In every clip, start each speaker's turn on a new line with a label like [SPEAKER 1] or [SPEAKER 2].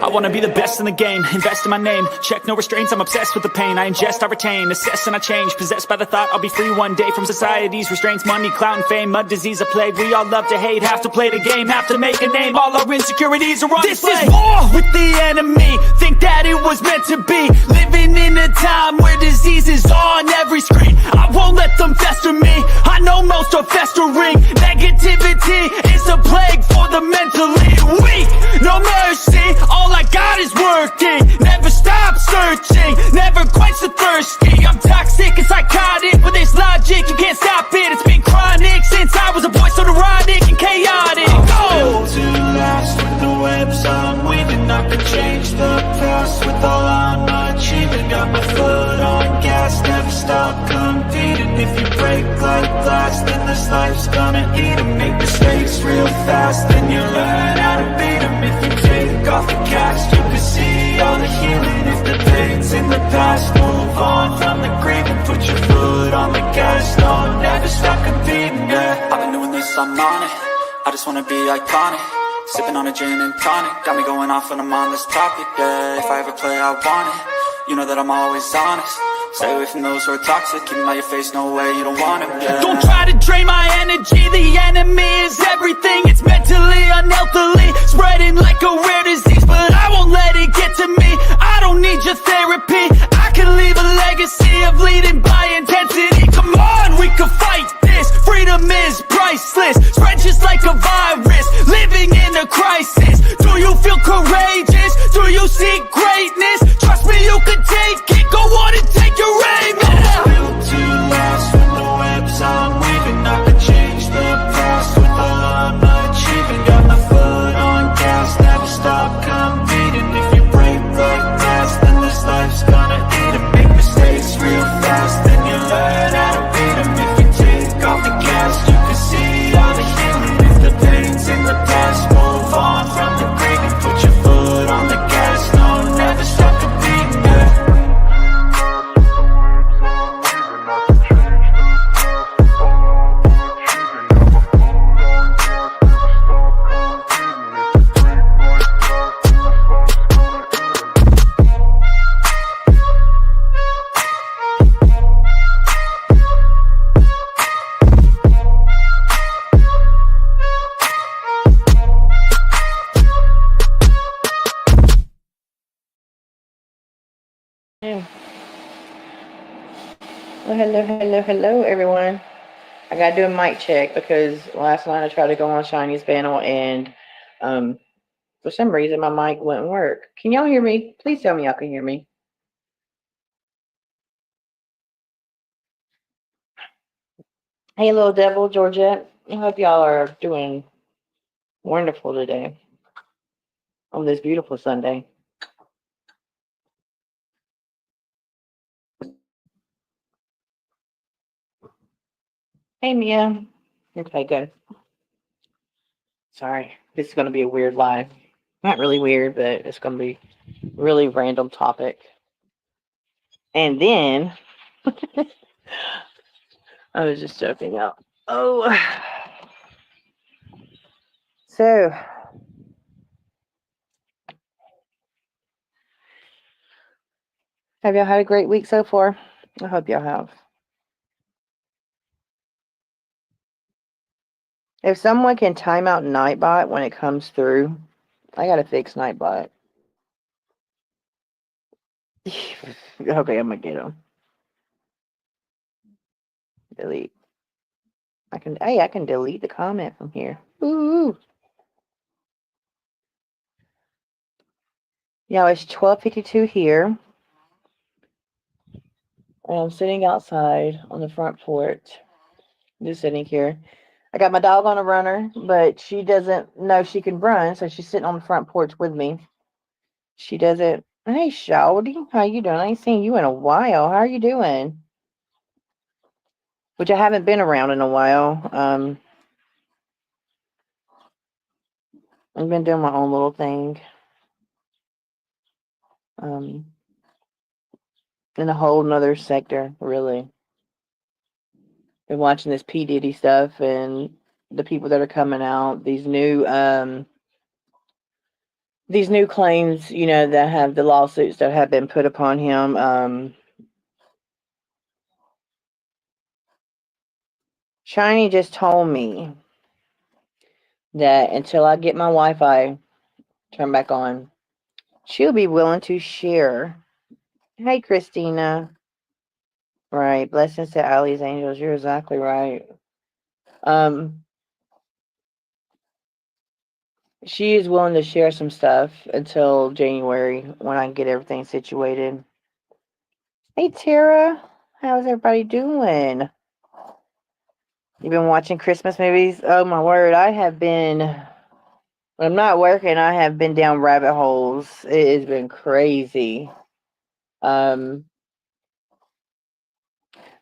[SPEAKER 1] I wanna be the best in the game, invest in my name, check no restraints, I'm obsessed with the pain. I ingest, I retain, assess and I change, possessed by the thought I'll be free one day from society's restraints. Money, clout and fame, mud, disease, a plague. We all love to hate, have to play the game, have to make a name. All our insecurities are on display. This is war with the enemy, think that it was meant to be. Living in a time where disease is on every screen. I won't let them fester me, I know most are festering. Negativity is a plague for the mentally weak. No mercy, all I got is working. Never stop searching, never quench the thirsty. I'm toxic and psychotic, with this logic you can't stop it. It's been chronic since I was a boy, so neurotic and chaotic.
[SPEAKER 2] I'm built to last with the webs I'm weaving. I could change the past with all I'm achieving. Got my foot on gas, never stop competing. If you break like glass, then this life's gonna eat 'em. Make mistakes real fast, then you learn how to beat 'em. If you take off the cast, you can see all the healing. If the pain's in the past, move on from the grave and put your foot on the gas. No, never stop competing, yeah. I've been doing this, I'm on it. I just wanna be iconic. Sipping on a gin and tonic, got me going off when I'm on this topic, yeah. If I ever play, I want it. You know that I'm always honest. Stay away from those who are toxic. Keep them out your face, no way, you don't want it, yeah. Don't try to drain my energy. The enemy is everything. It's mentally, unhealthily, spreading like a rare disease. But I won't let it get to me. I don't need your therapy. I can leave a legacy of leading by intensity. Come on, we can fight this. Freedom is priceless. Spread just like a virus. Living in a crisis. Do you feel courageous? Do you seek greatness? Trust me, you can take it. Go on and take your aim. I'm built to last with the webs I'm weaving. I could change the past with all I'm achieving. Got my foot on gas, never stop competing. If you break like glass, then this life's gonna eat 'em. Make mistakes real fast, then you learn how to beat 'em. If you take off the gas, you can see all the healing. If the pain's in the past, move on from the grave and put your foot on the gas. No, never stop competing, yeah.
[SPEAKER 3] Well, hello, everyone. I gotta do a mic check because last night I tried to go on Shiny's panel and for some reason my mic wouldn't work. Can y'all hear me? Please tell me y'all can hear me. Hey, little devil, Georgette. I hope y'all are doing wonderful today on this beautiful Sunday. Hey, Mia. Okay, good. Sorry, this is going to be a weird live. Not really weird, but it's going to be really random topic. And then, I was just joking out. Oh. So, have y'all had a great week so far? I hope y'all have. If someone can time out Nightbot when it comes through, I gotta fix Nightbot. Okay, I'm gonna get him. Delete. I can delete the comment from here. Ooh. Yeah, it's 12:52 here. And I'm sitting outside on the front porch. Just sitting here. I got my dog on a runner, but she doesn't know she can run, so she's sitting on the front porch with me. She doesn't. Hey, Shawty, how you doing? I ain't seen you in a while. How are you doing? Which I haven't been around in a while. I've been doing my own little thing. In a whole nother sector, really. Been watching this P. Diddy stuff and the people that are coming out, these new these new claims, that have the lawsuits that have been put upon him. Shiny just told me that until I get my Wi-Fi turned back on, she'll be willing to share. Hey, Christina. Right. Blessings to Allie's Angels. You're exactly right. She is willing to share some stuff until January when I get everything situated. Hey, Tara. How's everybody doing? You've been watching Christmas movies? Oh, my word. I have been. When I'm not working, I have been down rabbit holes. It has been crazy.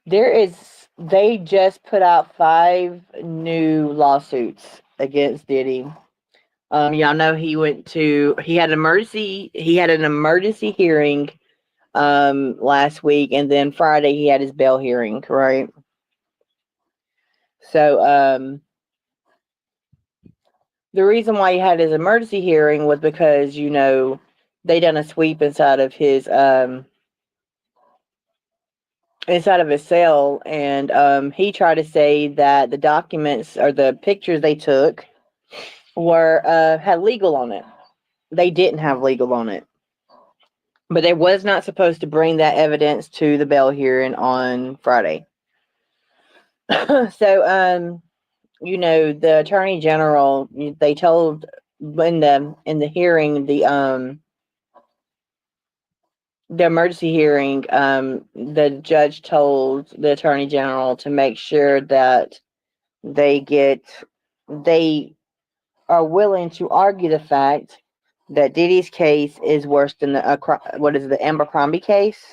[SPEAKER 3] They just put out 5 new lawsuits against Diddy. Y'all know he had an emergency hearing last week, and then Friday he had his bail hearing, right? So the reason why he had his emergency hearing was because they done a sweep inside of his cell, and he tried to say that the documents or the pictures they took had legal on it. They didn't have legal on it. But they was not supposed to bring that evidence to the bail hearing on Friday. So, the attorney general, they told in the hearing, the emergency hearing, the judge told the attorney general to make sure that they are willing to argue the fact that Diddy's case is worse than the Abercrombie case.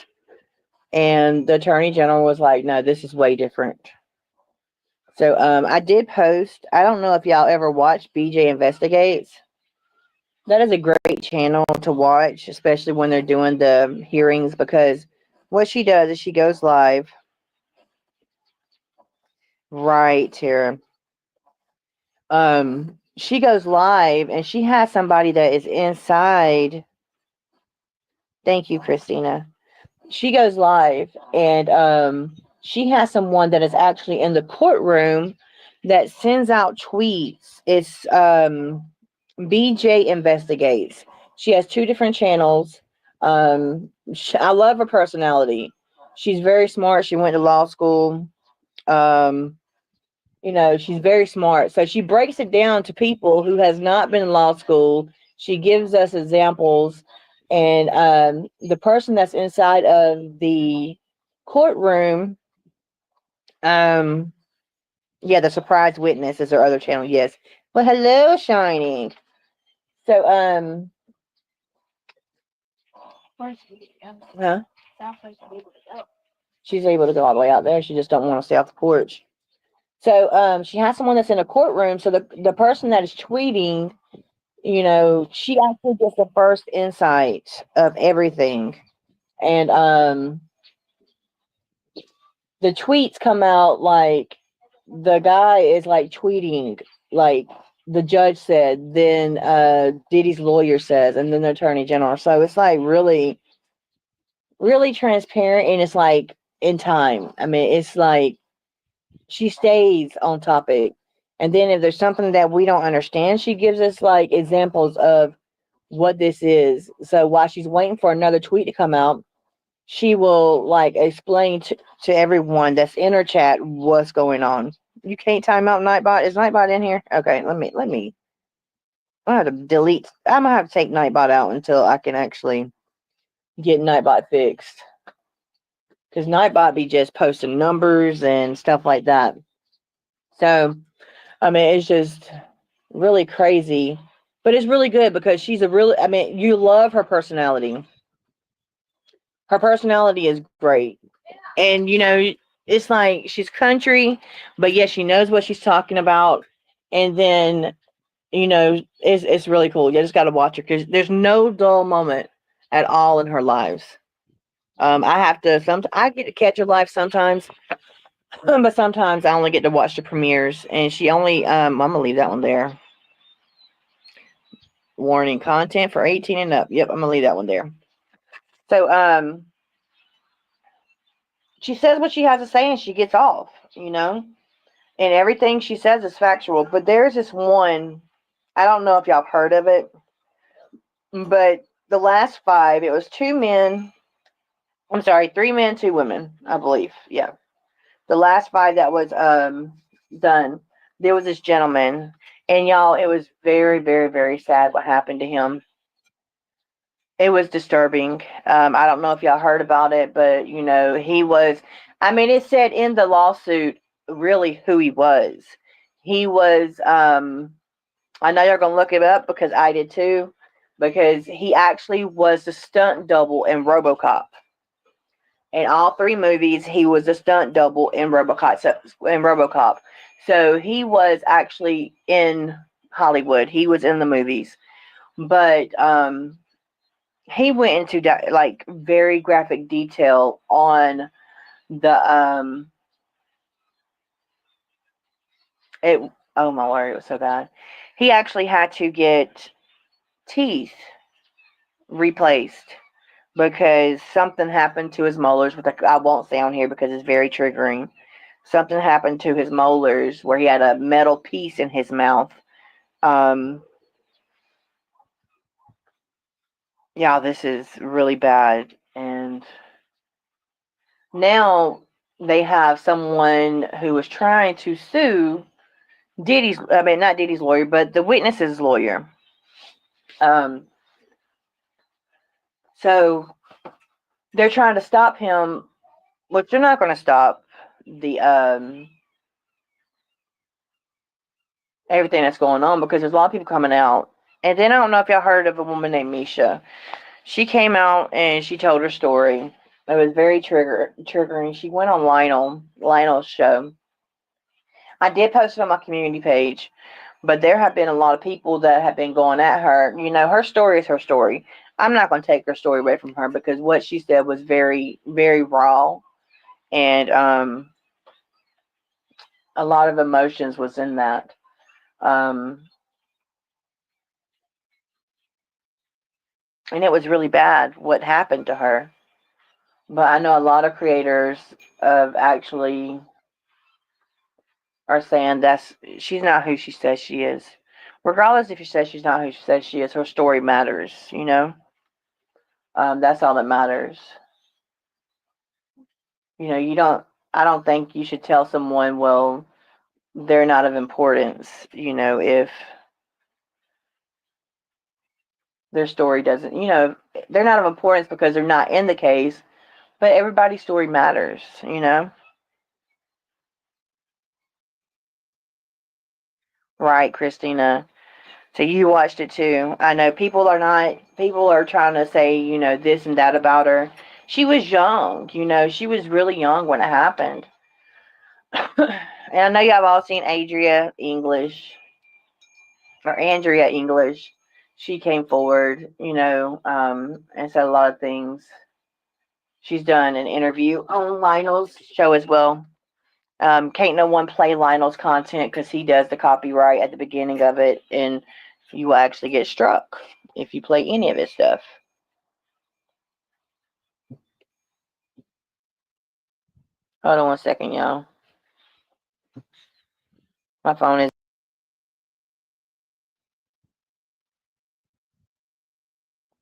[SPEAKER 3] And the attorney general was like, no, this is way different. So I did post. I don't know if y'all ever watched BJ Investigates. That is a great channel to watch, especially when they're doing the hearings, because what she does is she goes live. Right, Tara. She goes live and she has somebody that is inside. Thank you, Christina. She goes live and she has someone that is actually in the courtroom that sends out tweets. It's BJ Investigates. She has 2 different channels. I love her personality. She's very smart. She went to law school. She's very smart. So she breaks it down to people who has not been in law school. She gives us examples, and the person that's inside of the courtroom, the surprise witness is her other channel. Yes. Well, hello, Shining. So, huh? She's able to go all the way out there. She just don't want to stay off the porch. So she has someone that's in a courtroom. So the person that is tweeting, she actually gets the first insight of everything. And the tweets come out like the guy is like tweeting like the judge said, then Diddy's lawyer says, and then the attorney general. So it's like really, really transparent, and it's like in time. I mean, it's like she stays on topic. And then if there's something that we don't understand, she gives us like examples of what this is. So while she's waiting for another tweet to come out, she will like explain to everyone that's in her chat what's going on. You can't time out Nightbot. Is Nightbot in here? Okay, let me. I have to delete. I'm gonna have to take Nightbot out until I can actually get Nightbot fixed. Because Nightbot be just posting numbers and stuff like that. So, I mean, it's just really crazy. But it's really good because she's you love her personality. Her personality is great. And, it's like she's country, but yes, she knows what she's talking about. And then, it's really cool. You just got to watch her because there's no dull moment at all in her lives. I get to catch her live sometimes, but sometimes I only get to watch the premieres. And she only, I'm going to leave that one there. Warning, content for 18 and up. Yep, I'm gonna leave that one there. So, she says what she has to say and she gets off, and everything she says is factual. But there's this one, I don't know if y'all have heard of it, but the last five, it was two men, I'm sorry, three men, two women, I believe. Yeah. The last five that was done, there was this gentleman, and y'all, it was very, very, very sad what happened to him. It was disturbing. I don't know if y'all heard about it, but he was. I mean, it said in the lawsuit really who he was. He was. I know you're gonna look it up because I did too, because he actually was the stunt double in RoboCop. In all three movies, he was a stunt double in RoboCop. So he was actually in Hollywood. He was in the movies, but he went into like very graphic detail on the it. Oh my word, it was so bad. He actually had to get teeth replaced because something happened to his molars. I won't say on here because it's very triggering. Something happened to his molars where he had a metal piece in his mouth. Yeah, this is really bad. And now they have someone who is trying to sue not Diddy's lawyer, but the witness's lawyer. Um, so they're trying to stop him, which they're not going to stop the everything that's going on because there's a lot of people coming out. And then I don't know if y'all heard of a woman named Misha. She came out and she told her story. It was very triggering. She went on Lionel's show. I did post it on my community page, but there have been a lot of people that have been going at her. Her story is her story. I'm not going to take her story away from her because what she said was very, very raw, and a lot of emotions was in that. And it was really bad what happened to her. But I know a lot of creators of actually are saying she's not who she says she is. Regardless if she says she's not who she says she is, her story matters. That's all that matters. You don't. I don't think you should tell someone, well, they're not of importance. If their story doesn't. They're not of importance because they're not in the case. But everybody's story matters. Right, Christina. So you watched it too. I know people are not. People are trying to say this and that about her. She was young. She was really young when it happened. And I know y'all have all seen Andrea English. She came forward, and said a lot of things. She's done an interview on Lionel's show as well. Can't no one play Lionel's content because he does the copyright at the beginning of it, and you will actually get struck if you play any of his stuff. Hold on one second, y'all. My phone is.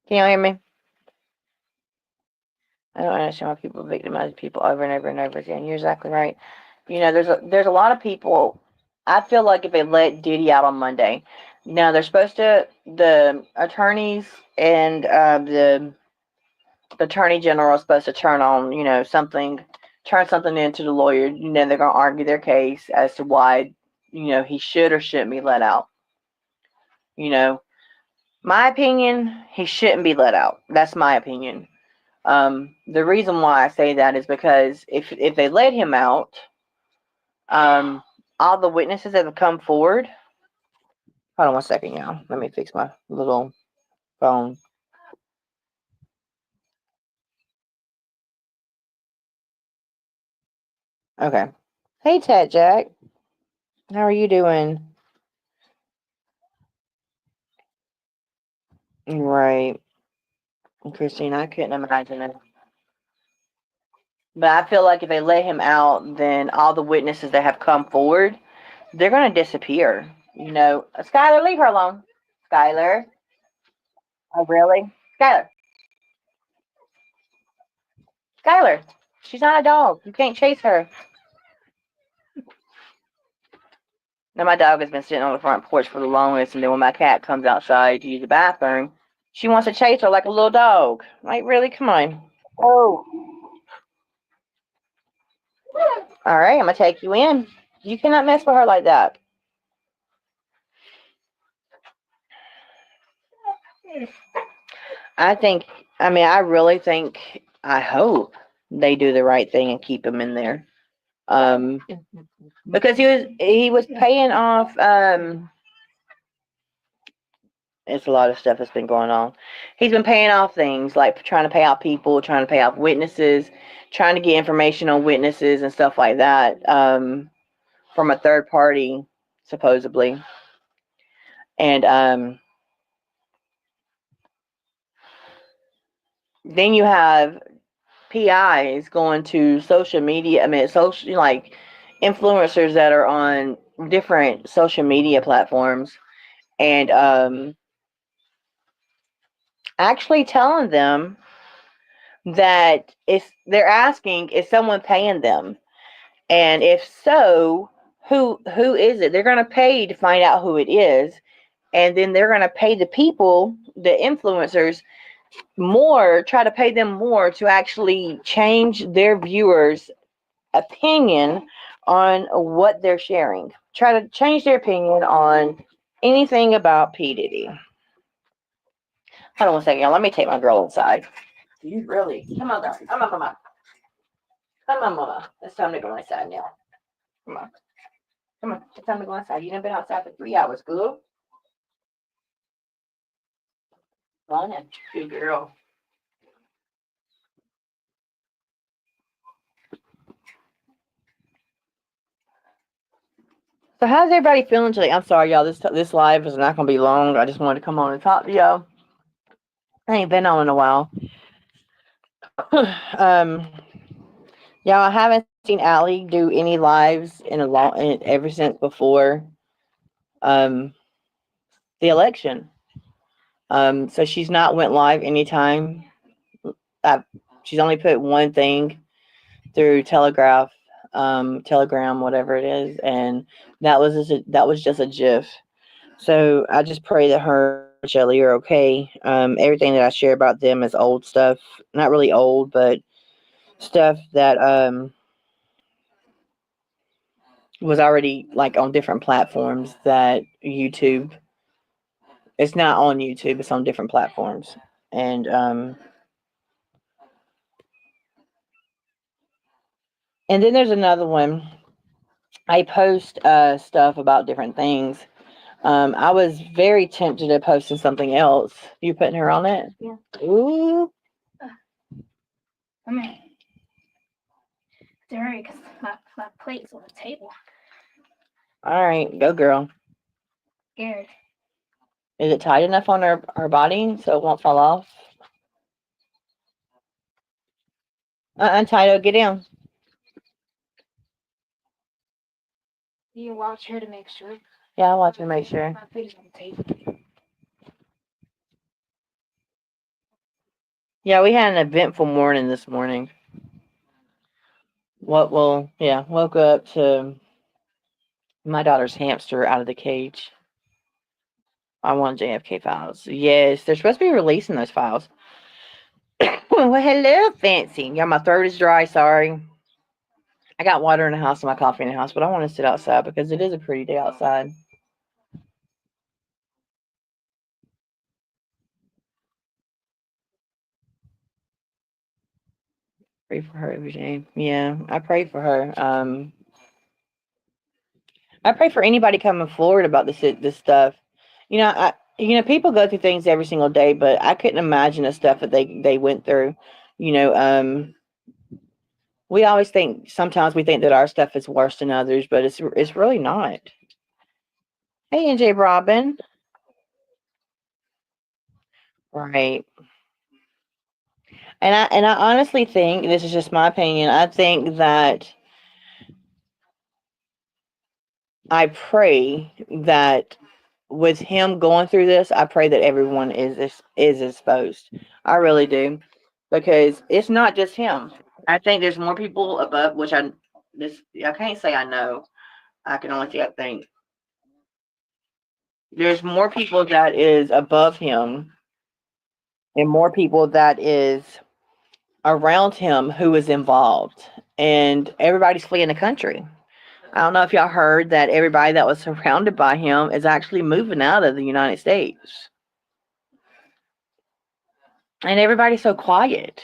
[SPEAKER 3] Can y'all hear me? I don't understand why people victimize people over and over and over again. You're exactly right. There's a lot of people. I feel like if they let Diddy out on Monday, now they're supposed to, the attorneys and the attorney general is supposed to turn something into the lawyer. They're gonna argue their case as to why he should or shouldn't be let out. My opinion, he shouldn't be let out. That's my opinion. The reason why I say that is because if they let him out, all the witnesses that have come forward. Hold on one second, y'all. Let me fix my little phone. Okay. Hey, Tat Jack. How are you doing? Right. Christine, I couldn't imagine it. But I feel like if they let him out, then all the witnesses that have come forward, they're going to disappear. Skylar, leave her alone. Skylar. Oh, really? Skylar. Skylar. She's not a dog. You can't chase her. Now, my dog has been sitting on the front porch for the longest, and then when my cat comes outside to use the bathroom, she wants to chase her like a little dog. Like, really? Come on. Oh. All right, I'm going to take you in. You cannot mess with her like that. I really think, I hope they do the right thing and keep him in there. Because he was paying off, it's a lot of stuff that's been going on. He's been paying off things like trying to pay off people, trying to pay off witnesses, trying to get information on witnesses and stuff like that, from a third party, supposedly. And then you have PIs going to social media. Social, like, influencers that are on different social media platforms, and actually telling them that they're asking, is someone paying them? And if so, who is it? They're going to pay to find out who it is, and then they're going to pay the people, the influencers, more, try to pay them more to actually change their viewers' opinion on what they're sharing. Try to change their opinion on anything about P. Diddy. Hold on one second, y'all. Let me take my girl inside. You really? Come on, darling. Come on, mama. Come on, mama. It's time to go inside now. Come on. Come on. It's time to go inside. You done been outside for 3 hours, girl. Go on in. Good girl. So how's everybody feeling today? I'm sorry, y'all. This live is not gonna be long. I just wanted to come on and talk to y'all. I ain't been on in a while. um, y'all, I haven't seen Allie do any lives ever since before the election. So she's not went live anytime. She's only put one thing through Telegram, whatever it is, and that was just a GIF. So I just pray that her and Shelly are okay. Everything that I share about them is old stuff. Not really old, but stuff that was already like on different platforms that YouTube. It's not on YouTube, it's on different platforms. And then there's another one. I post stuff about different things. I was very tempted to posting something else. You putting her on it?
[SPEAKER 4] Yeah.
[SPEAKER 3] Ooh.
[SPEAKER 4] Come here. Sorry, because my plate's on the table.
[SPEAKER 3] All right, go girl.
[SPEAKER 4] Scared.
[SPEAKER 3] Is it tight enough on her body so it won't fall off? Tito, get down.
[SPEAKER 4] You watch her to make sure.
[SPEAKER 3] Yeah, I'll watch her to make sure.
[SPEAKER 4] My plate's on the table.
[SPEAKER 3] Yeah, we had an eventful morning this morning. Woke up to my daughter's hamster out of the cage. I want JFK files. Yes, they're supposed to be releasing those files. Well, hello, Fancy. Yeah, my throat is dry. Sorry. I got water in the house and my coffee in the house, but I want to sit outside because it is a pretty day outside. Pray for her every day. Yeah, I pray for her. I pray for anybody coming forward about this stuff. People go through things every single day, but I couldn't imagine the stuff that they went through. We always sometimes we think that our stuff is worse than others, but it's really not. Hey, NJ Robin. Right. And I honestly think this is just my opinion. I think that I pray that with him going through this, I pray that everyone is exposed. I really do, because it's not just him. I think there's more people above, which I can't say I know. I can only say I think there's more people that is above him and more people that is around him who is involved, and everybody's fleeing the country. I don't know if y'all heard that everybody that was surrounded by him is actually moving out of the United States. And everybody's so quiet.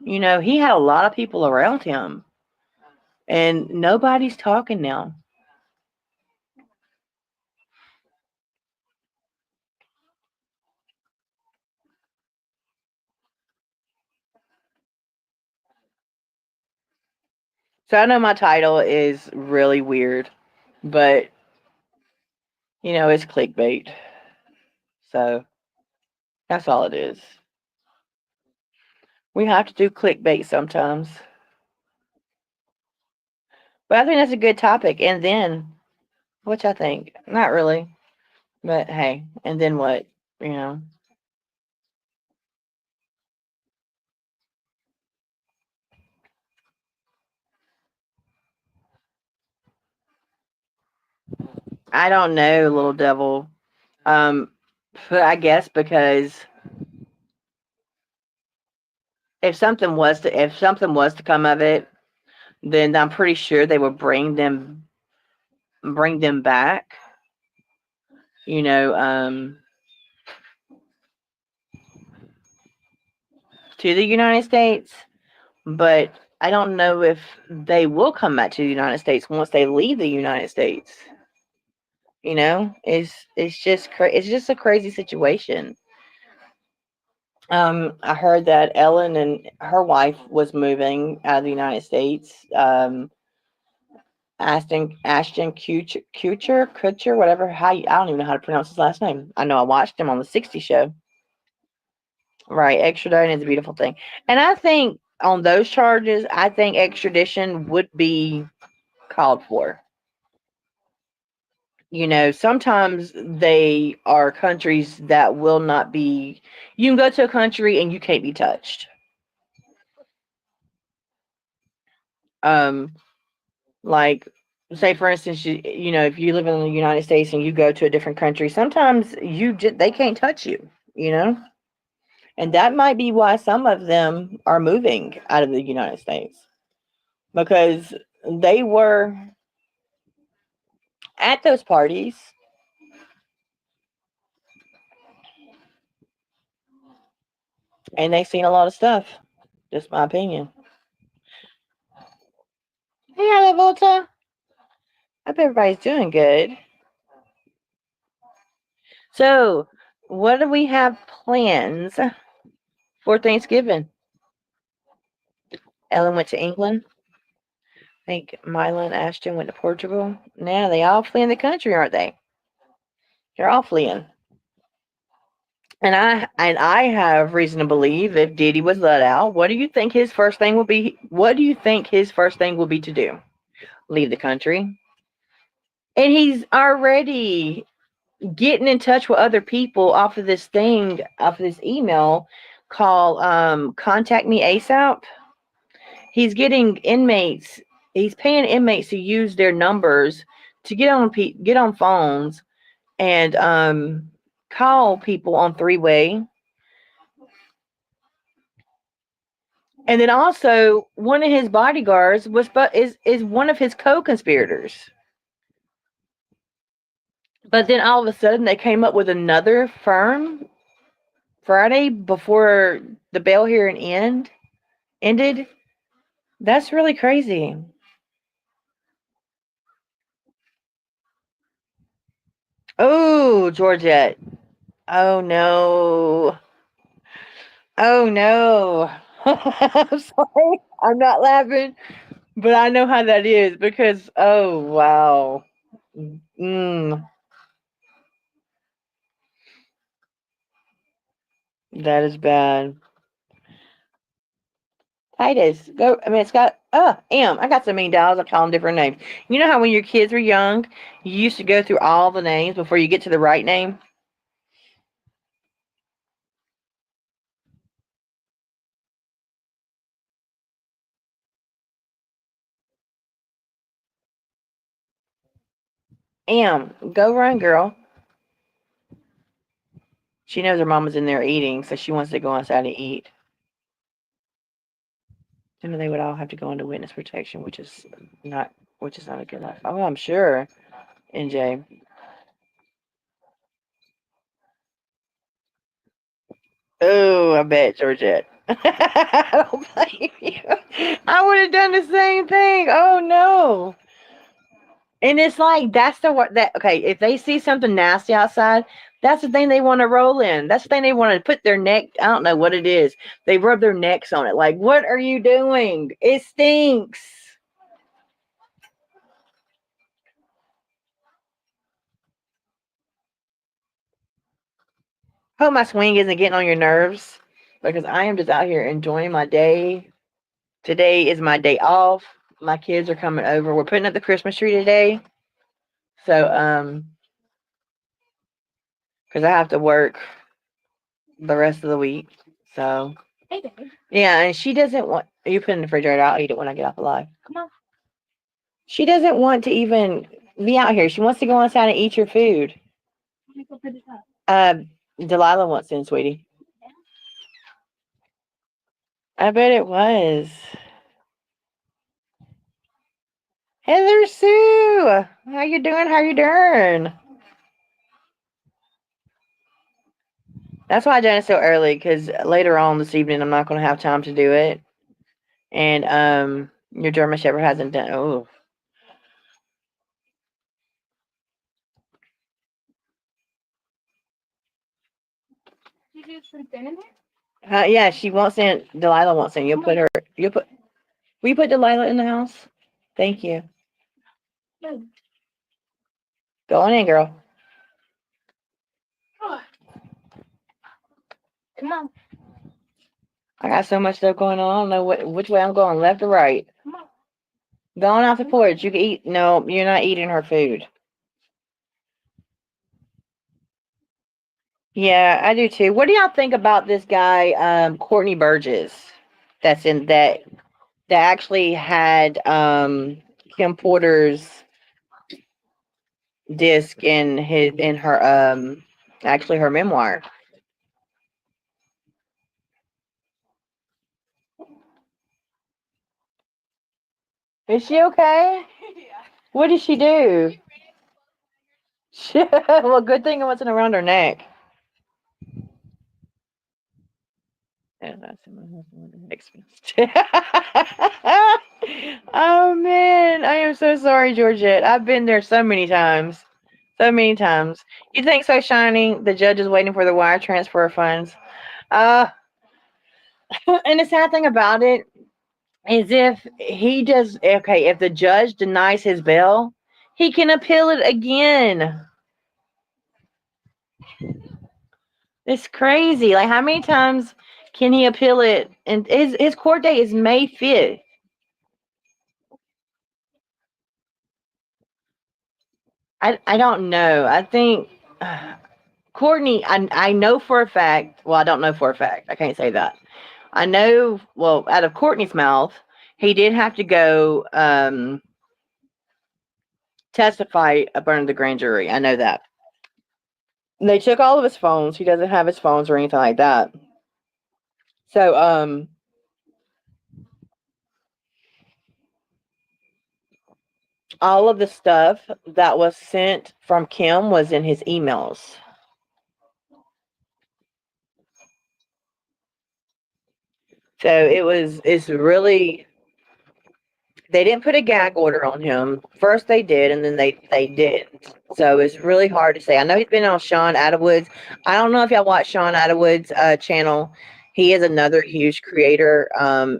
[SPEAKER 3] He had a lot of people around him, and nobody's talking now. So I know my title is really weird, but it's clickbait. So that's all it is. We have to do clickbait sometimes. But I think that's a good topic. And then, which I think, not really, but hey, and then what? You know, I don't know, little devil. Um, but I guess because if something was to come of it, then I'm pretty sure they would bring them back. You know, to the United States. But I don't know if they will come back to the United States once they leave the United States. It's just a crazy situation. I heard that Ellen and her wife was moving out of the United States. Ashton Kutcher, whatever. I don't even know how to pronounce his last name. I know I watched him on the '60s show. Right, extraditing is a beautiful thing, and I think on those charges, I think extradition would be called for. Sometimes they are countries that will not be. You can go to a country and you can't be touched. Um, like, say for instance, if you live in the United States and you go to a different country, sometimes they can't touch you. You know, and that might be why some of them are moving out of the United States, because they were at those parties and they seen a lot of stuff. Just my opinion. Hey, Volta. Hope everybody's doing good. So, what do we have plans for Thanksgiving? Ellen went to England. I think Mila and Ashton went to Portugal. Now they all fleeing the country, aren't they? They're all fleeing. And I have reason to believe if Diddy was let out, what do you think his first thing will be? What do you think his first thing will be to do? Leave the country. And he's already getting in touch with other people off of this email called Contact Me ASAP. He's getting inmates. He's paying inmates to use their numbers to get on phones and call people on three-way. And then also one of his bodyguards is one of his co-conspirators. But then all of a sudden they came up with another firm Friday before the bail hearing ended. That's really crazy. Oh, Georgette. Oh no. Oh no. I'm sorry. I'm not laughing, but I know how that is because oh wow. Mm, That is bad. Titus, go. I mean, it's got. I got so many dolls. I call them different names. You know how when your kids were young, you used to go through all the names before you get to the right name. Go run, girl. She knows her mama's in there eating, so she wants to go outside and eat. Then they would all have to go into witness protection, not which is not a good life. Oh, I'm sure. NJ. Oh, I bet Georgette. I don't blame you. I would have done the same thing. Oh no. And it's like that's the what that okay, if they see something nasty outside, that's the thing they want to roll in. That's the thing they want to put their neck. I don't know what it is. They rub their necks on it. Like, what are you doing? It stinks. Hope my swing isn't getting on your nerves because I am just out here enjoying my day. Today is my day off. My kids are coming over. We're putting up the Christmas tree today. So, because I have to work the rest of the week. So,
[SPEAKER 4] Hey, babe.
[SPEAKER 3] yeah, and she doesn't want you put it in the refrigerator. I'll eat it when I get off the live.
[SPEAKER 4] Come on.
[SPEAKER 3] She doesn't want to even be out here. She wants to go outside and eat your food.
[SPEAKER 4] Let me go put it up.
[SPEAKER 3] Delilah wants in, sweetie. I bet it was. Heather Sue, how you doing? How you doing? That's why I done it so early because later on this evening I'm not going to have time to do it. And your German Shepherd hasn't done. Oh,
[SPEAKER 4] Did you do something in there?
[SPEAKER 3] yeah, she wants in. Delilah wants in. You'll put her. You'll put. Will you put Delilah in the house? Thank you.
[SPEAKER 4] No.
[SPEAKER 3] Go on in, girl.
[SPEAKER 4] Come on.
[SPEAKER 3] I got so much stuff going on. I don't know which way I'm going, left or right.
[SPEAKER 4] Come on.
[SPEAKER 3] Going off the porch. You can eat. No, you're not eating her food. Yeah, I do too. What do y'all think about this guy, Courtney Burgess? That's in that actually had Kim Porter's disc in her actually her memoir. Is she okay? What did she do? Well, good thing it wasn't around her neck. Oh man, I am so sorry, Georgette. I've been there so many times. So many times. You think so, Shining? The judge is waiting for the wire transfer of funds. Uh and the sad thing about it is if the judge denies his bail, he can appeal it again. It's crazy. Like, how many times can he appeal it? And his court date is May 5th. I don't know. I think Courtney, I know for a fact. Well, I don't know for a fact. I can't say that. I know, well, out of Courtney's mouth, he did have to go testify up under the grand jury. I know that. They took all of his phones. He doesn't have his phones or anything like that. So, all of the stuff that was sent from Kim was in his emails. So it's really, they didn't put a gag order on him. First they did, and then they didn't. So it's really hard to say. I know he's been on Sean Atwood's. I don't know if y'all watch Sean Atwood's channel. He is another huge creator.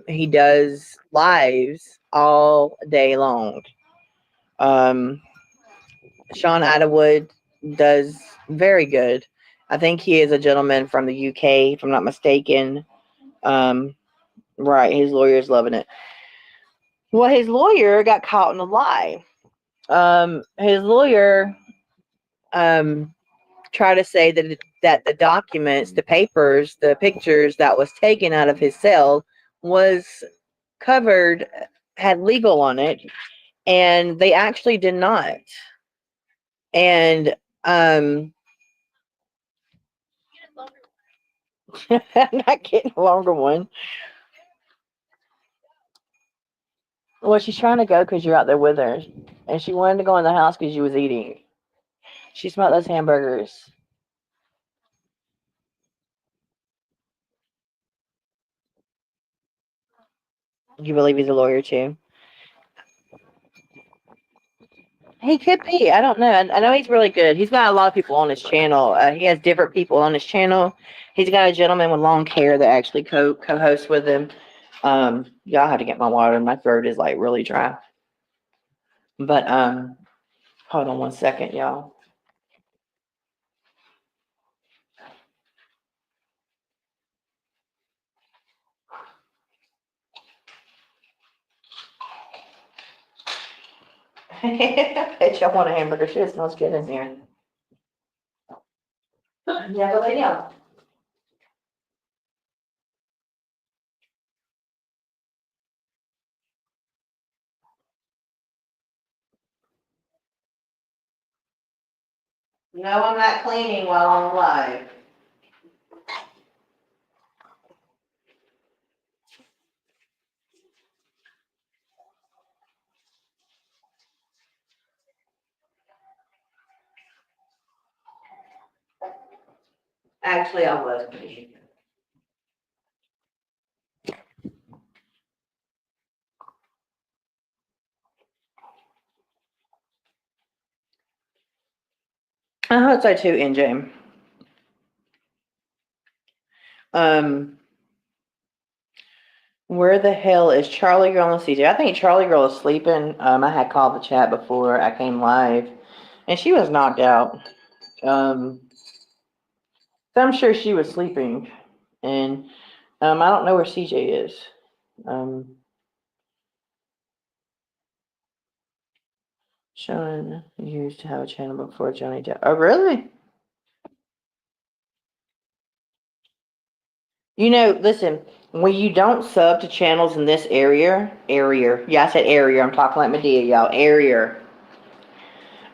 [SPEAKER 3] He does lives all day long. Sean Atwood does very good. I think he is a gentleman from the UK, if I'm not mistaken. Right, his lawyer's loving it. Well, his lawyer got caught in a lie. His lawyer tried to say that the documents, the papers, the pictures that was taken out of his cell was covered, had legal on it, and they actually did not. And I'm not getting a longer one. Well, she's trying to go because you're out there with her, and she wanted to go in the house because you was eating. She smelled those hamburgers. You believe he's a lawyer too? He could be. I don't know. I know he's really good. He's got a lot of people on his channel. He has different people on his channel. He's got a gentleman with long hair that actually co-hosts with him. Y'all have to get my water. My throat is like really dry. But hold on one second, y'all. I bet y'all want a hamburger. Shit, it smells good in here. Yeah, go lay down. No, I'm not cleaning while I'm live. Actually, I was cleaning. I hope so too, NJ. Um, where the hell is Charlie Girl and CJ? I think Charlie Girl is sleeping. I had called the chat before I came live, and she was knocked out. So I'm sure she was sleeping, and I don't know where CJ is. Sean used to have a channel before Johnny Depp. Oh, really? You know, listen, when you don't sub to channels in this area, yeah, I said area, I'm talking like Medea, y'all, area.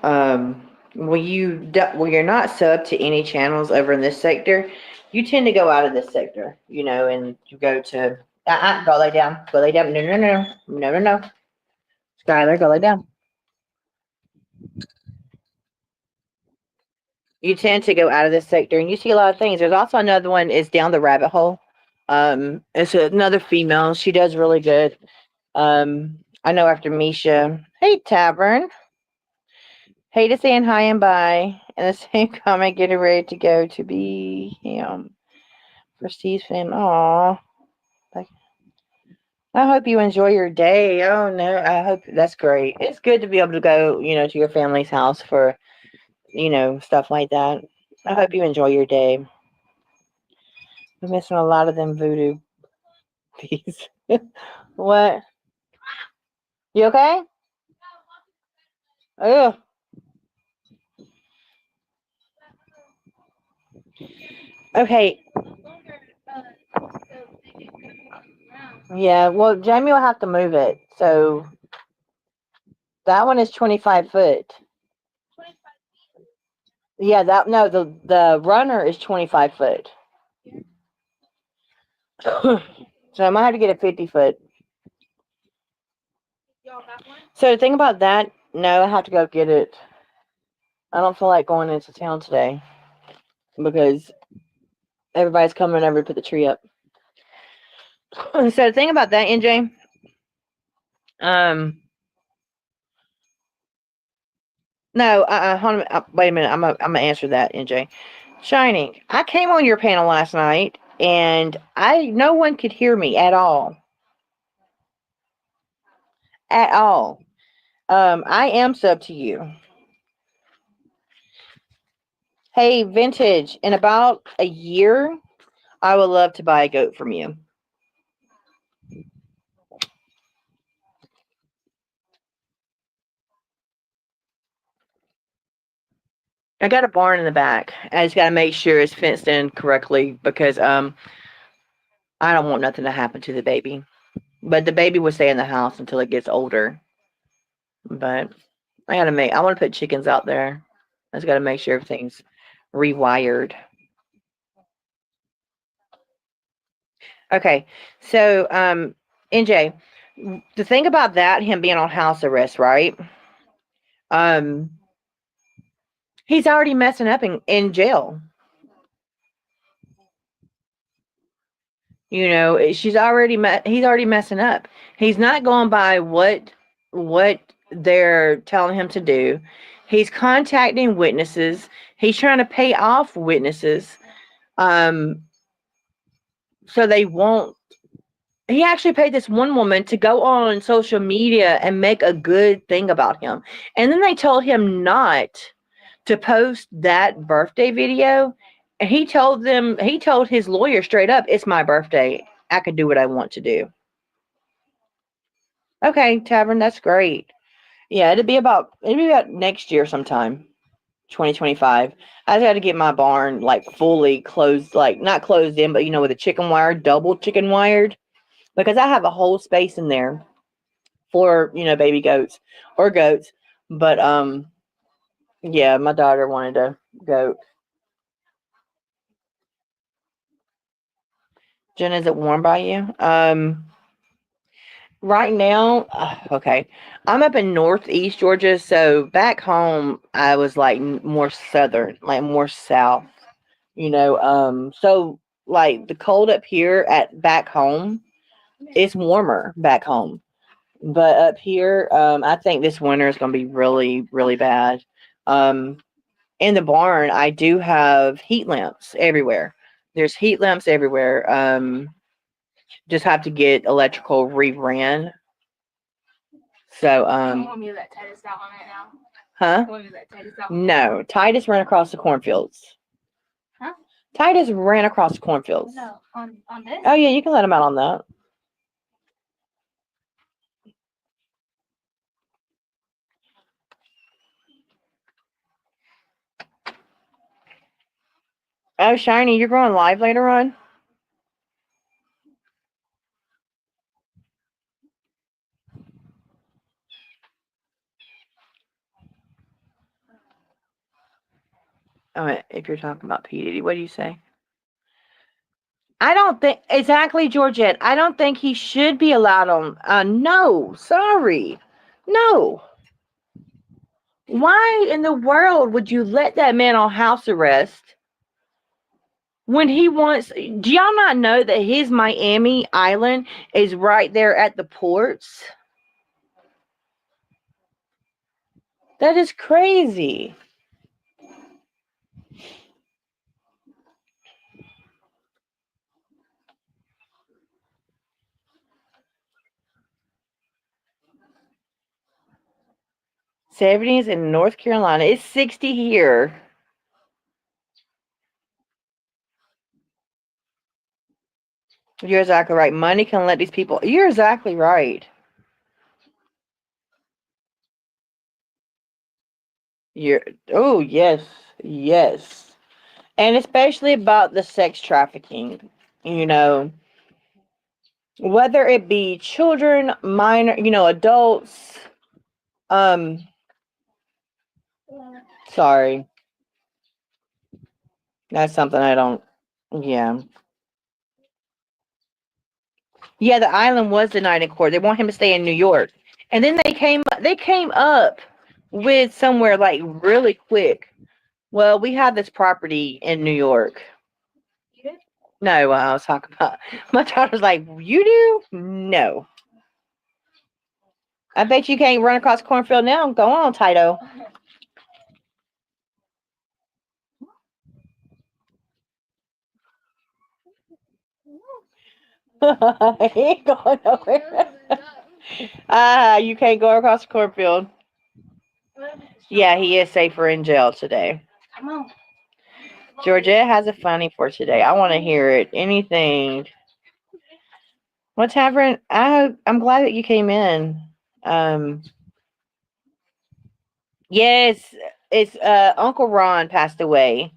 [SPEAKER 3] When you're not sub to any channels over in this sector, you tend to go out of this sector, you know, and you go to, go lay down, no, no, no, no, no, no, Skylar, go lay down. You tend to go out of this sector, and you see a lot of things. There's also another one is down the rabbit hole. It's another female. She does really good. I know after Misha. Hey, Tavern. Hey to saying hi and bye. And the same comment, getting ready to go to be him. For Steve's fam. Aw. I hope you enjoy your day. Oh no, I hope that's great. It's good to be able to go, you know, to your family's house for, you know, stuff like that. I hope you enjoy your day. I'm missing a lot of them voodoo piece. What? You okay? Ugh. Okay. Yeah, well, Jamie will have to move it. So that one is 25 foot. Yeah, that no, the runner is 25 foot. So I might have to get a 50 foot. So the thing about that, no, I have to go get it. I don't feel like going into town today because everybody's coming over to put the tree up. So the thing about that, NJ, no, hold on, wait a minute, I'm gonna answer that, NJ. Shining, I came on your panel last night and no one could hear me at all. At all. I am sub to you. Hey, Vintage, in about a year, I would love to buy a goat from you. I got a barn in the back. I just got to make sure it's fenced in correctly because I don't want nothing to happen to the baby. But the baby will stay in the house until it gets older. But I want to put chickens out there. I just got to make sure everything's rewired. Okay, so NJ, the thing about that, him being on house arrest, right? Um, he's already messing up in jail. You know, he's already messing up. He's not going by what they're telling him to do. He's contacting witnesses. He's trying to pay off witnesses. So they won't. He actually paid this one woman to go on social media and make a good thing about him. And then they told him not to post that birthday video. And he told his lawyer straight up, it's my birthday. I can do what I want to do. Okay, Tavern, that's great. Yeah, it'd be about next year sometime. 2025. I just had to get my barn like fully closed, like not closed in, but with a chicken wire, double chicken wired. Because I have a whole space in there for, baby goats or goats. But yeah, my daughter wanted a goat. Jen, is it warm by you? Right now, okay. I'm up in northeast Georgia, so back home I was like more southern, like more south. So like the cold up here at back home, it's warmer back home. But up here, I think this winter is going to be really, really bad. In the barn, I do have heat lamps everywhere. There's heat lamps everywhere. Just have to get electrical reran. So,
[SPEAKER 4] Want me to let Titus out on it now?
[SPEAKER 3] huh?
[SPEAKER 4] Want me to let Titus out?
[SPEAKER 3] No, Titus ran across the cornfields.
[SPEAKER 4] Huh?
[SPEAKER 3] Titus ran across the cornfields.
[SPEAKER 4] No, on this?
[SPEAKER 3] Oh yeah, you can let him out on that. Oh, Shiny, you're going live later on? Oh, if you're talking about P. Diddy, what do you say? I don't think exactly, Georgette. I don't think he should be allowed on. No, sorry, no. Why in the world would you let that man on house arrest when he wants? Do y'all not know that his Miami Island is right there at the ports? That is crazy. '70s in North Carolina. It's 60 here. You're exactly right. Money can let these people. You're exactly right. Oh, yes. Yes. And especially about the sex trafficking, whether it be children, minor, adults. Sorry. That's something I don't. Yeah. Yeah, the island was denied in court. They want him to stay in New York. And then they came up with somewhere like really quick. Well, we have this property in New York.
[SPEAKER 4] You did?
[SPEAKER 3] No, I was talking about. My daughter's like, you do? No. I bet you can't run across the cornfield now. Go on, Tito. He ain't going nowhere. You can't go across the cornfield. Yeah, he is safer in jail today.
[SPEAKER 4] Come on.
[SPEAKER 3] Georgette has a funny for today. I want to hear it. Anything. What's happening? I'm glad that you came in. Um, yes, it's Uncle Ron passed away.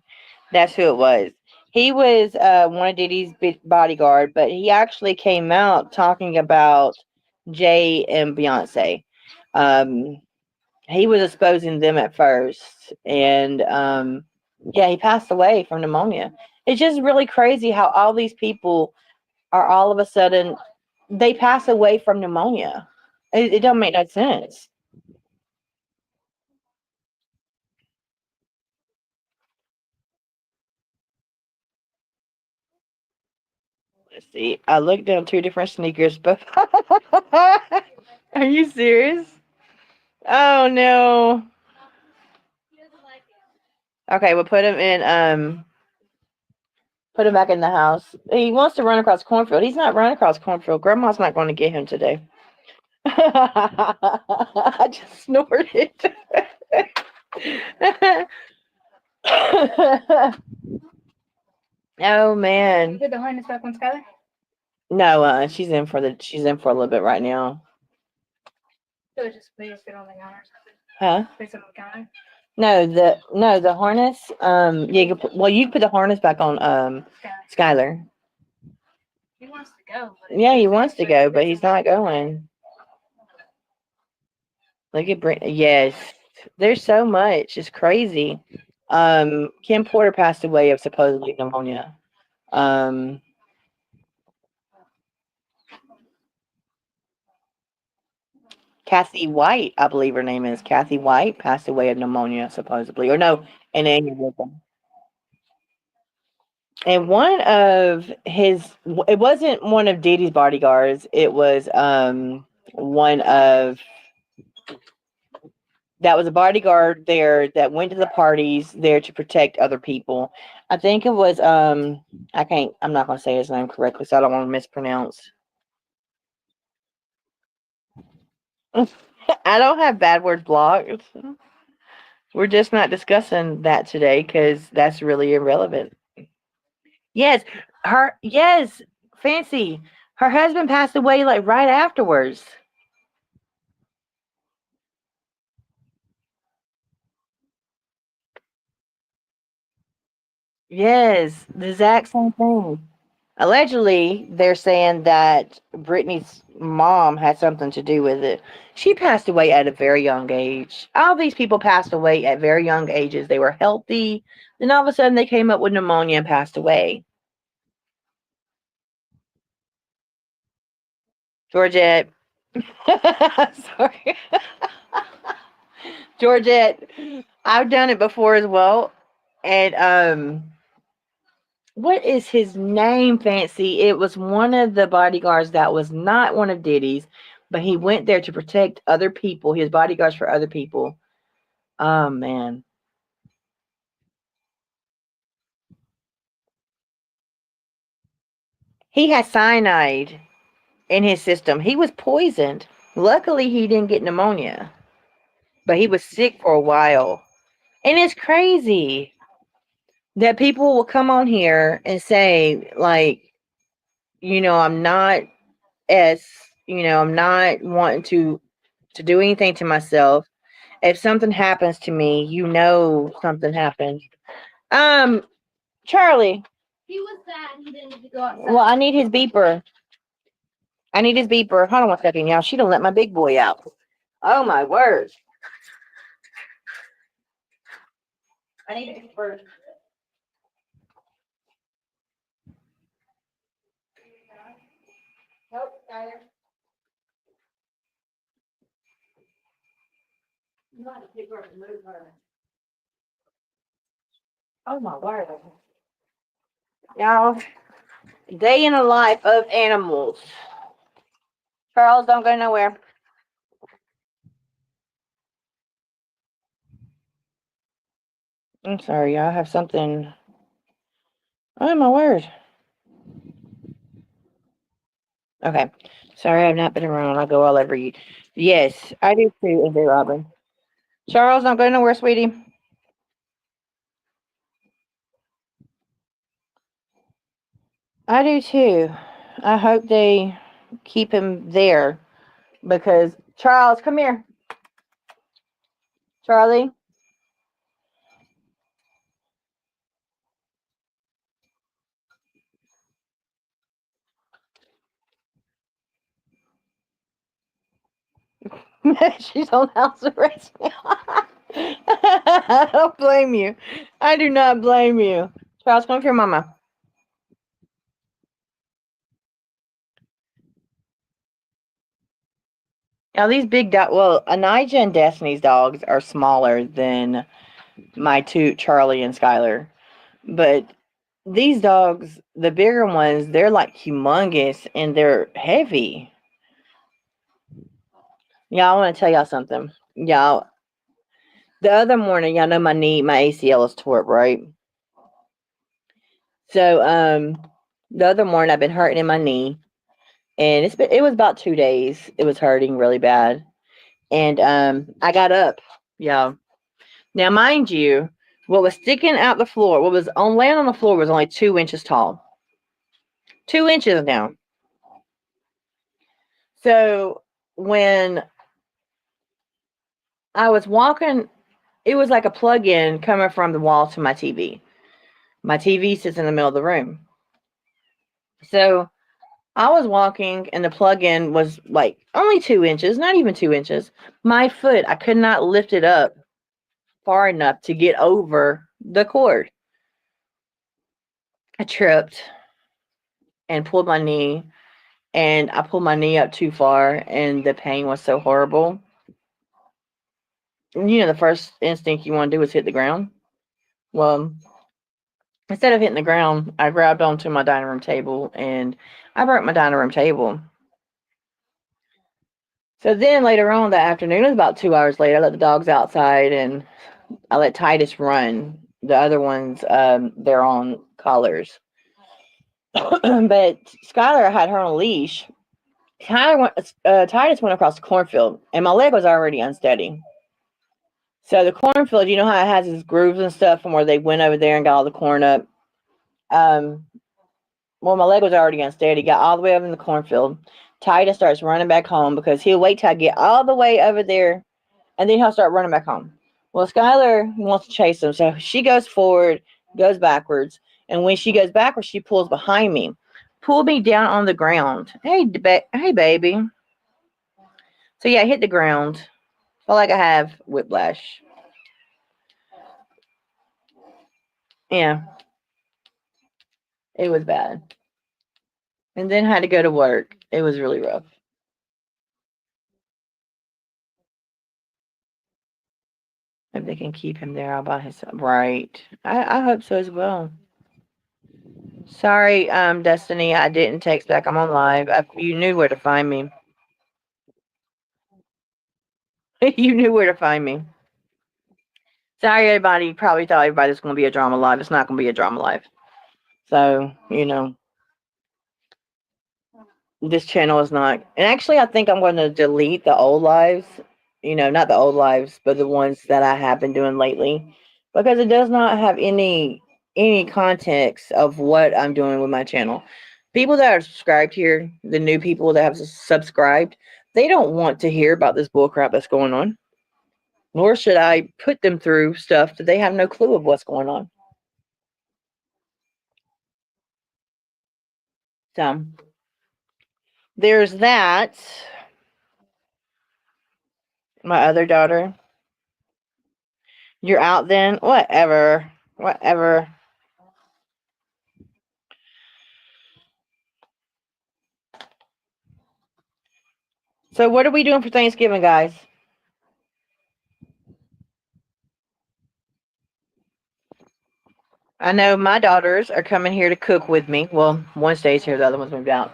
[SPEAKER 3] That's who it was. He was one of Diddy's bodyguard, but he actually came out talking about Jay and Beyonce. Um, he was exposing them at first, and yeah, he passed away from pneumonia. It's just really crazy how all these people are all of a sudden they pass away from pneumonia. It don't make no sense. Let's see. I looked down two different sneakers, but are you serious? Oh no. Okay, we'll put him in. Put him back in the house. He wants to run across cornfield. He's not running across cornfield. Grandma's not going to get him today. I just snorted. Oh man.
[SPEAKER 4] Put the harness back on Skylar.
[SPEAKER 3] No, she's in for a little bit right now.
[SPEAKER 4] So it's just place it on the counter or something.
[SPEAKER 3] Huh?
[SPEAKER 4] Place it on the counter.
[SPEAKER 3] No, the harness. Yeah, you can put the harness back on Skylar.
[SPEAKER 4] He wants to go.
[SPEAKER 3] Yeah, he wants to go, but he's not going. Look at Brent. Yes, there's so much. It's crazy. Kim Porter passed away of supposedly pneumonia. Kathy White, I believe her name is Kathy White, passed away of pneumonia supposedly, or no, an aneurysm. And one of his, it wasn't one of Diddy's bodyguards. It was one of that was a bodyguard there that went to the parties there to protect other people. I think it was I'm not gonna say his name correctly, so I don't want to mispronounce. I don't have bad words blocked. We're just not discussing that today because that's really irrelevant. Yes, yes, Fancy. Her husband passed away like right afterwards. Yes, the exact same thing. Allegedly, they're saying that Britney's mom had something to do with it. She passed away at a very young age. All these people passed away at very young ages. They were healthy. Then all of a sudden, they came up with pneumonia and passed away. Georgette. Sorry. Georgette, I've done it before as well. And what is his name, Fancy? It was one of the bodyguards that was not one of Diddy's, but he went there to protect other people. He was bodyguards for other people. Oh man. He had cyanide in his system. He was poisoned. Luckily he didn't get pneumonia. But he was sick for a while. And it's crazy that people will come on here and say, like, I'm not as I'm not wanting to do anything to myself. If something happens to me, something happened. Charlie.
[SPEAKER 4] He was sad. He didn't go outside.
[SPEAKER 3] Well, I need his beeper. Hold on one second, y'all. She don't let my big boy out. Oh my word. I need a beeper. Nope, Skyler. You want to pick her up and move her. Oh my word. Y'all, day in the life of animals. Charles, don't go nowhere. I'm sorry, y'all. I have something. Oh my word. Okay. Sorry, I've not been around. I'll go all over you. Yes, I do too, Andrew Robin. Charles, don't go nowhere, sweetie. I do too. I hope they keep him there because Charles, come here. Charlie. She's on house arrest now. I don't blame you. I do not blame you. Charles, come here, mama. Now these big dog, well, Anijah and Destiny's dogs are smaller than my two, Charlie and Skylar. But these dogs, the bigger ones, they're like humongous and they're heavy. Y'all, I want to tell y'all something. Y'all, the other morning, y'all know my knee, my ACL is tore up, right? So, the other morning I've been hurting in my knee, and it was about 2 days. It was hurting really bad, and I got up, y'all. Now, mind you, what was sticking out the floor, what was on laying on the floor was only 2 inches tall. 2 inches now. So when I was walking, it was like a plug-in coming from the wall to my TV. My TV sits in the middle of the room. So I was walking and the plug-in was like only 2 inches, not even 2 inches. My foot, I could not lift it up far enough to get over the cord. I tripped and pulled my knee, and I pulled my knee up too far, and the pain was so horrible. You know, the first instinct you want to do is hit the ground. Well, instead of hitting the ground, I grabbed onto my dining room table and I broke my dining room table. So then later on that afternoon, it was about 2 hours later, I let the dogs outside and I let Titus run. The other ones, they're on collars. But Skylar had her on a leash. Titus went across the cornfield, and my leg was already unsteady. So the cornfield, you know how it has its grooves and stuff from where they went over there and got all the corn up? Well, my leg was already unsteady. Got all the way over in the cornfield. Titus starts running back home because he'll wait till I get all the way over there, and then he'll start running back home. Well, Skylar wants to chase him, so she goes forward, goes backwards, and when she goes backwards, she pulls behind me, pulled me down on the ground. Hey, baby. So yeah, I hit the ground. Felt like I have whiplash. Yeah, it was bad. And then had to go to work. It was really rough. If they can keep him there all by himself. Right. I hope so as well. Sorry, Destiny, I didn't text back. I'm on live. You knew where to find me. You knew where to find me. Sorry, everybody. Probably thought everybody was going to be a drama live. It's not going to be a drama live. So, this channel is not. And actually, I think I'm going to delete the old lives. Not the old lives, but the ones that I have been doing lately, because it does not have any context of what I'm doing with my channel. People that are subscribed here, the new people that have subscribed, they don't want to hear about this bullcrap that's going on. Nor should I put them through stuff that they have no clue of what's going on. So there's that. My other daughter. You're out then? Whatever. Whatever. So what are we doing for Thanksgiving, guys? I know my daughters are coming here to cook with me. Well, one stays here, the other one's moved out.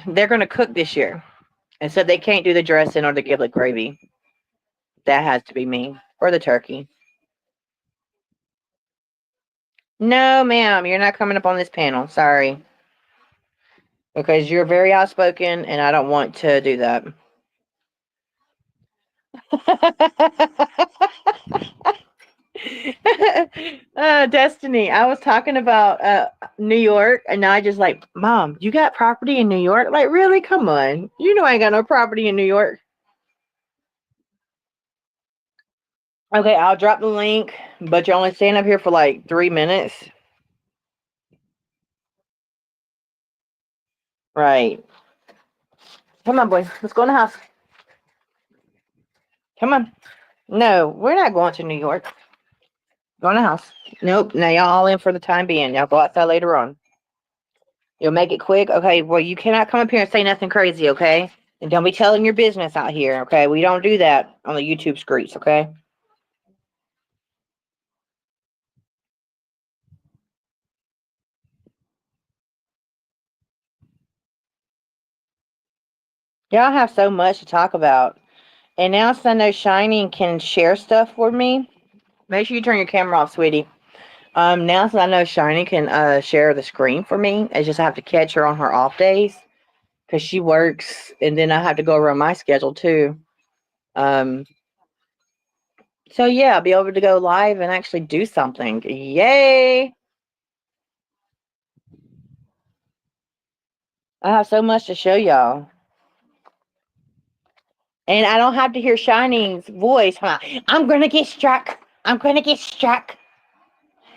[SPEAKER 3] They're going to cook this year. And so they can't do the dressing or the giblet gravy. That has to be me. Or the turkey. No, ma'am, you're not coming up on this panel. Sorry. Because you're very outspoken and I don't want to do that. Destiny, I was talking about New York, and I just like, Mom, you got property in New York? Like, really? Come on. You know I ain't got no property in New York. Okay, I'll drop the link, but you're only staying up here for like 3 minutes. Right. Come on, boy. Let's go in the house. Come on. No, we're not going to New York. Go in the house. Nope. Now y'all all in for the time being. Y'all go outside later on. You'll make it quick. Okay. Well, you cannot come up here and say nothing crazy, okay? And don't be telling your business out here, okay? We don't do that on the YouTube streets, okay? Y'all have so much to talk about. And now since I know Shining can share stuff for me, make sure you turn your camera off, sweetie. Now since I know Shiny can share the screen for me, I just have to catch her on her off days because she works, and then I have to go around my schedule too. Um, so yeah, I'll be able to go live and actually do something. Yay! I have so much to show y'all, and I don't have to hear Shining's voice. Huh? I'm gonna get struck. I'm gonna get struck.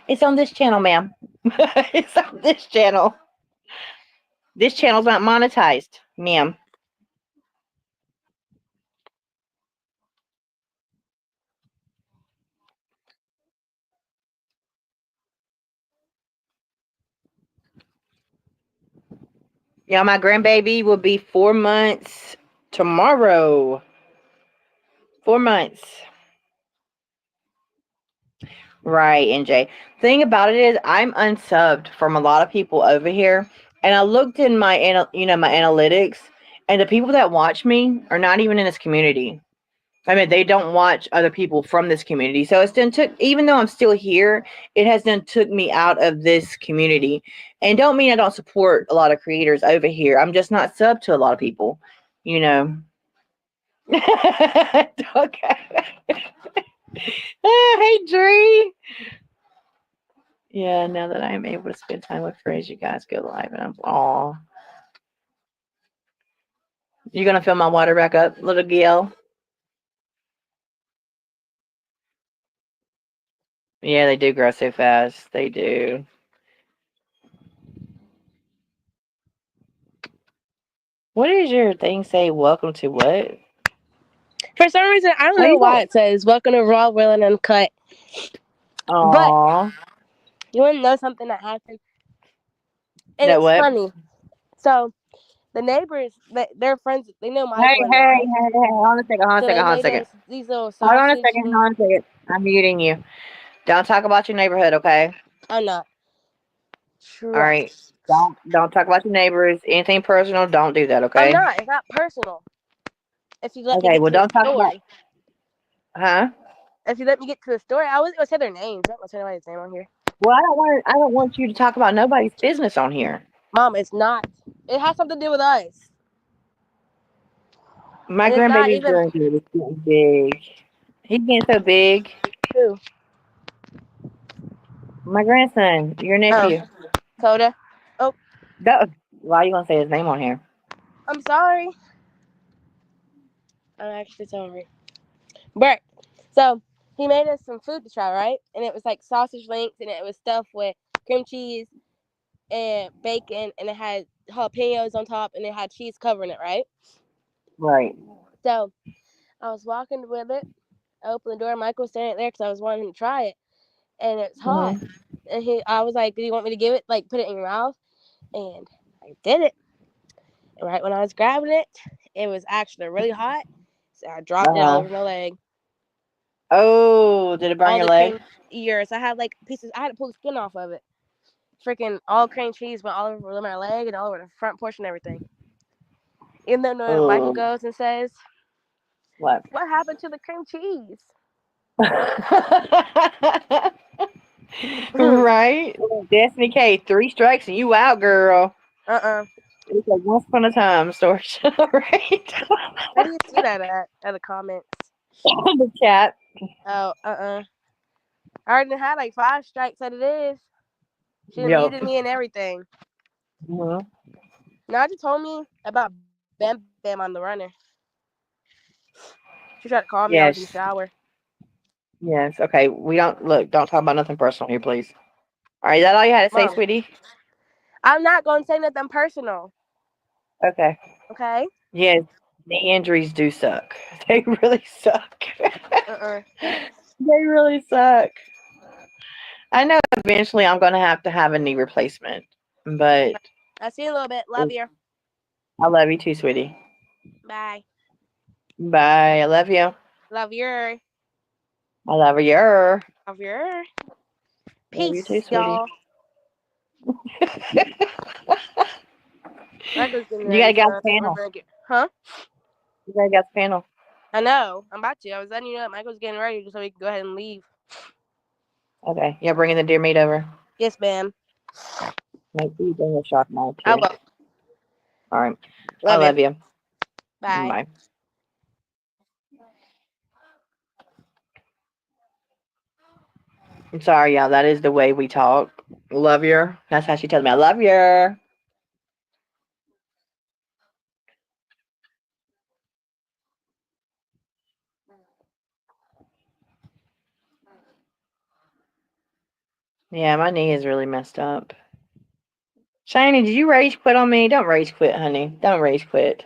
[SPEAKER 3] It's on this channel, ma'am. It's on this channel. This channel's not monetized, ma'am. Yeah, my grandbaby will be 4 months tomorrow. 4 months. Right, NJ. Thing about it is I'm unsubbed from a lot of people over here. And I looked in my my analytics, and the people that watch me are not even in this community. I mean, they don't watch other people from this community. So it's then took, even though I'm still here, it has then took me out of this community. And don't mean I don't support a lot of creators over here. I'm just not sub to a lot of people, you know. Okay. Hey, Dree. Yeah, now that I am able to spend time with friends, you guys go live, and I'm aw. You gonna fill my water back up, little Gil? Yeah, they do grow so fast. They do. What does your thing say? Welcome to what?
[SPEAKER 5] For some reason, I don't
[SPEAKER 3] Oh,
[SPEAKER 5] know
[SPEAKER 3] you
[SPEAKER 5] why
[SPEAKER 3] don't.
[SPEAKER 5] it says "Welcome to Raw, Real, and Uncut." But
[SPEAKER 3] Aw.
[SPEAKER 5] you want to know something that happened, and
[SPEAKER 3] That
[SPEAKER 5] it's
[SPEAKER 3] what?
[SPEAKER 5] funny. So the neighbors, they're friends. They know
[SPEAKER 3] Hey,
[SPEAKER 5] Michael and
[SPEAKER 3] hey,
[SPEAKER 5] them,
[SPEAKER 3] hey,
[SPEAKER 5] right?
[SPEAKER 3] hey, hold on a second, hold on a
[SPEAKER 5] So
[SPEAKER 3] second,
[SPEAKER 5] they
[SPEAKER 3] hold on a
[SPEAKER 5] made
[SPEAKER 3] second.
[SPEAKER 5] us these little
[SPEAKER 3] Hold on a
[SPEAKER 5] sausage.
[SPEAKER 3] second, hold on a second. I'm muting you. Don't talk about your neighborhood, okay?
[SPEAKER 5] I'm not.
[SPEAKER 3] All right.
[SPEAKER 5] Trust.
[SPEAKER 3] Don't talk about your neighbors. Anything personal, don't do that,
[SPEAKER 5] I'm
[SPEAKER 3] okay?
[SPEAKER 5] not. It's not personal. If you let me
[SPEAKER 3] Okay,
[SPEAKER 5] get
[SPEAKER 3] well
[SPEAKER 5] to the
[SPEAKER 3] don't talk about
[SPEAKER 5] story,
[SPEAKER 3] huh?
[SPEAKER 5] if you let me get to the story, I wasn't gonna say their names. I'm not gonna say anybody's name on here.
[SPEAKER 3] Well, I don't want you to talk about nobody's business on here.
[SPEAKER 5] Mom, it's not. It has something to do with us,
[SPEAKER 3] My
[SPEAKER 5] and it's not
[SPEAKER 3] grandbaby's
[SPEAKER 5] even
[SPEAKER 3] growing good. It's getting big. He's getting so big.
[SPEAKER 5] who.
[SPEAKER 3] My grandson, your
[SPEAKER 5] Oh,
[SPEAKER 3] nephew.
[SPEAKER 5] Coda. Oh,
[SPEAKER 3] Why are you gonna say his name on here?
[SPEAKER 5] I'm sorry. I'm actually sorry. But so he made us some food to try, right? And it was like sausage links, and it was stuffed with cream cheese and bacon, and it had jalapenos on top, and it had cheese covering it, right?
[SPEAKER 3] Right.
[SPEAKER 5] So I was walking with it. I opened the door. Michael was standing there because I was wanting him to try it, and it's hot.
[SPEAKER 3] Mm-hmm.
[SPEAKER 5] And I was like, "Do you want me to give it? Like, put it in your mouth?" And I did it. And right when I was grabbing it, it was actually really hot, so I dropped it all
[SPEAKER 3] Uh-huh.
[SPEAKER 5] over my leg.
[SPEAKER 3] Oh, did it burn
[SPEAKER 5] All
[SPEAKER 3] your
[SPEAKER 5] the
[SPEAKER 3] leg?
[SPEAKER 5] cream ears. I had like pieces. I had to pull the skin off of it. Freaking all cream cheese went all over my leg and all over the front portion and everything. Even though Michael
[SPEAKER 3] Oh,
[SPEAKER 5] goes and says,
[SPEAKER 3] what?
[SPEAKER 5] "What happened to the cream cheese?"
[SPEAKER 3] Right? Destiny K, 3 strikes and you out, girl.
[SPEAKER 5] Uh-uh.
[SPEAKER 3] It's a once upon a time story. Right?
[SPEAKER 5] How do you see that at the comments?
[SPEAKER 3] The chat.
[SPEAKER 5] Oh, uh-uh. I already had like 5 strikes that it is. She done
[SPEAKER 3] Yep.
[SPEAKER 5] muted me and everything.
[SPEAKER 3] Mhm.
[SPEAKER 5] Naja told me about Bam Bam on the runner. She tried to call me. I was in the
[SPEAKER 3] Yes.
[SPEAKER 5] shower.
[SPEAKER 3] Yes. Okay. We don't talk about nothing personal here, please. All right. Is that all you had to say,
[SPEAKER 5] Mom,
[SPEAKER 3] sweetie?
[SPEAKER 5] I'm not going to say nothing personal.
[SPEAKER 3] Okay.
[SPEAKER 5] Okay?
[SPEAKER 3] Yes. Knee injuries do suck. They really suck.
[SPEAKER 5] Uh-uh.
[SPEAKER 3] They really suck. I know eventually I'm going to have a knee replacement, but
[SPEAKER 5] I'll see you in a little bit. Love you.
[SPEAKER 3] I love you too, sweetie.
[SPEAKER 5] Bye.
[SPEAKER 3] Bye. I love you.
[SPEAKER 5] Love you.
[SPEAKER 3] I love you.
[SPEAKER 5] Love you.
[SPEAKER 3] Love you too,
[SPEAKER 5] Peace,
[SPEAKER 3] sweetie.
[SPEAKER 5] y'all. Michael's getting
[SPEAKER 3] You gotta
[SPEAKER 5] ready,
[SPEAKER 3] get
[SPEAKER 5] so
[SPEAKER 3] off
[SPEAKER 5] I
[SPEAKER 3] the
[SPEAKER 5] think we're
[SPEAKER 3] panel.
[SPEAKER 5] gonna get. Huh?
[SPEAKER 3] You gotta get off the panel.
[SPEAKER 5] I know. I'm about to. I was letting you know Michael's getting ready so we can go ahead and leave.
[SPEAKER 3] Okay. Yeah, bringing the deer meat over.
[SPEAKER 5] Yes, ma'am.
[SPEAKER 3] Make sure you bring the shark knife
[SPEAKER 5] I
[SPEAKER 3] too.
[SPEAKER 5] will.
[SPEAKER 3] All right. I
[SPEAKER 5] Love you.
[SPEAKER 3] love you.
[SPEAKER 5] Bye.
[SPEAKER 3] Bye. I'm sorry, y'all. That is the way we talk. Love you. That's how she tells me I love you. Yeah, my knee is really messed up. Shiny, did you rage quit on me? Don't rage quit, honey. Don't rage quit.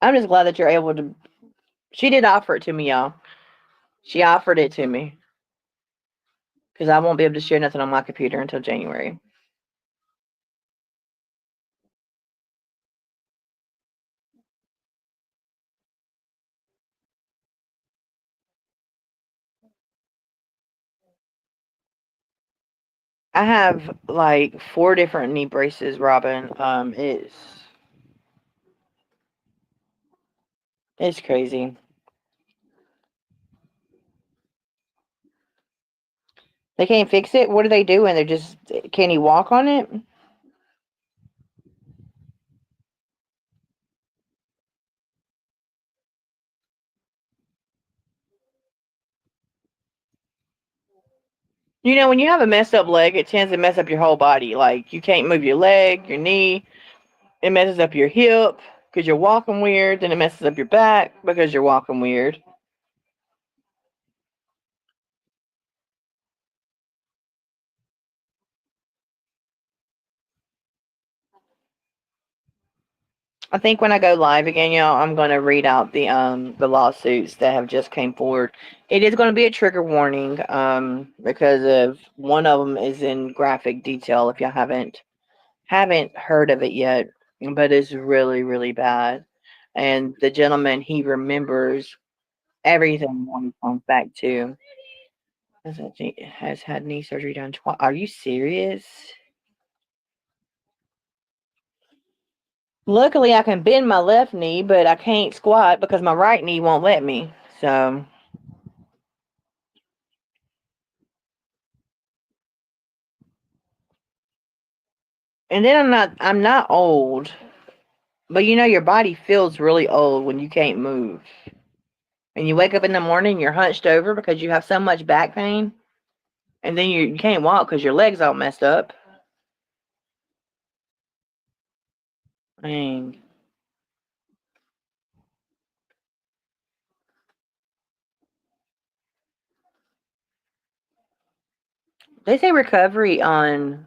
[SPEAKER 3] I'm just glad that you're able to. She did offer it to me, y'all. She offered it to me. Because I won't be able to share nothing on my computer until January. I have like 4 different knee braces, Robin. It's crazy. They can't fix it? What are they doing? They're just, can he walk on it? You know, when you have a messed up leg, it tends to mess up your whole body. Like, you can't move your leg, your knee. It messes up your hip because you're walking weird. Then it messes up your back because you're walking weird. I think when I go live again, y'all, I'm going to read out the lawsuits that have just came forward. It is going to be a trigger warning because of one of them is in graphic detail. If y'all haven't heard of it yet, but it's really really bad. And the gentleman, he remembers everything when he comes back to. Has had knee surgery done twice. Are you serious? Luckily, I can bend my left knee, but I can't squat because my right knee won't let me. So, and then I'm not old, but you know your body feels really old when you can't move. And you wake up in the morning, you're hunched over because you have so much back pain, and then you can't walk because your legs all messed up. Dang. They say recovery on.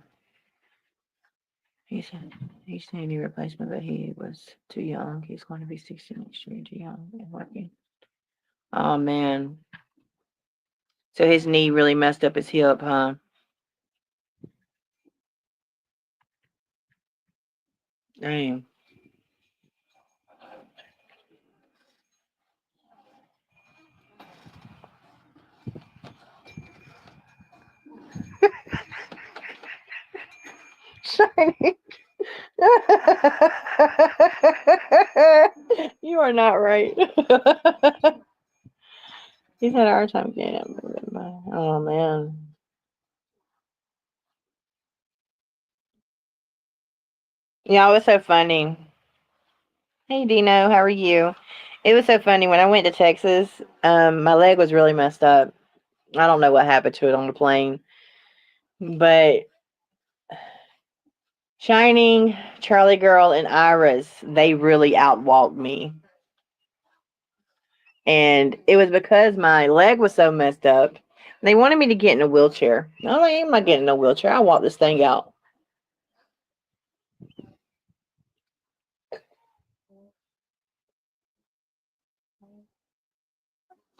[SPEAKER 3] He said he's saying knee replacement, but he was too young. He's going to be 60 next year, too young and working. Oh man. So his knee really messed up his hip, huh? Dang. Shiny. You are not right. He's had a hard time getting up. Oh man. Yeah, it was so funny. Hey Dino, how are you? It was so funny when I went to Texas. My leg was really messed up, I don't know what happened to it on the plane. But Shining, Charlie Girl, and Iris, they really outwalked me. And it was because my leg was so messed up. They wanted me to get in a wheelchair. No, I am not getting in a wheelchair. I'll walk this thing out.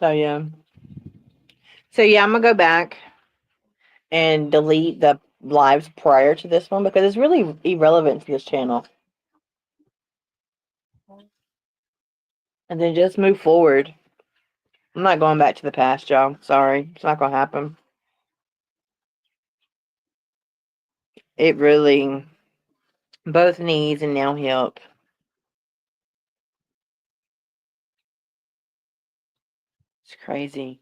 [SPEAKER 3] So yeah. So yeah, I'm gonna go back and delete the lives prior to this one because it's really irrelevant to this channel. And then just move forward. I'm not going back to the past, y'all. Sorry. It's not gonna happen. It really both knees and now hip. It's crazy.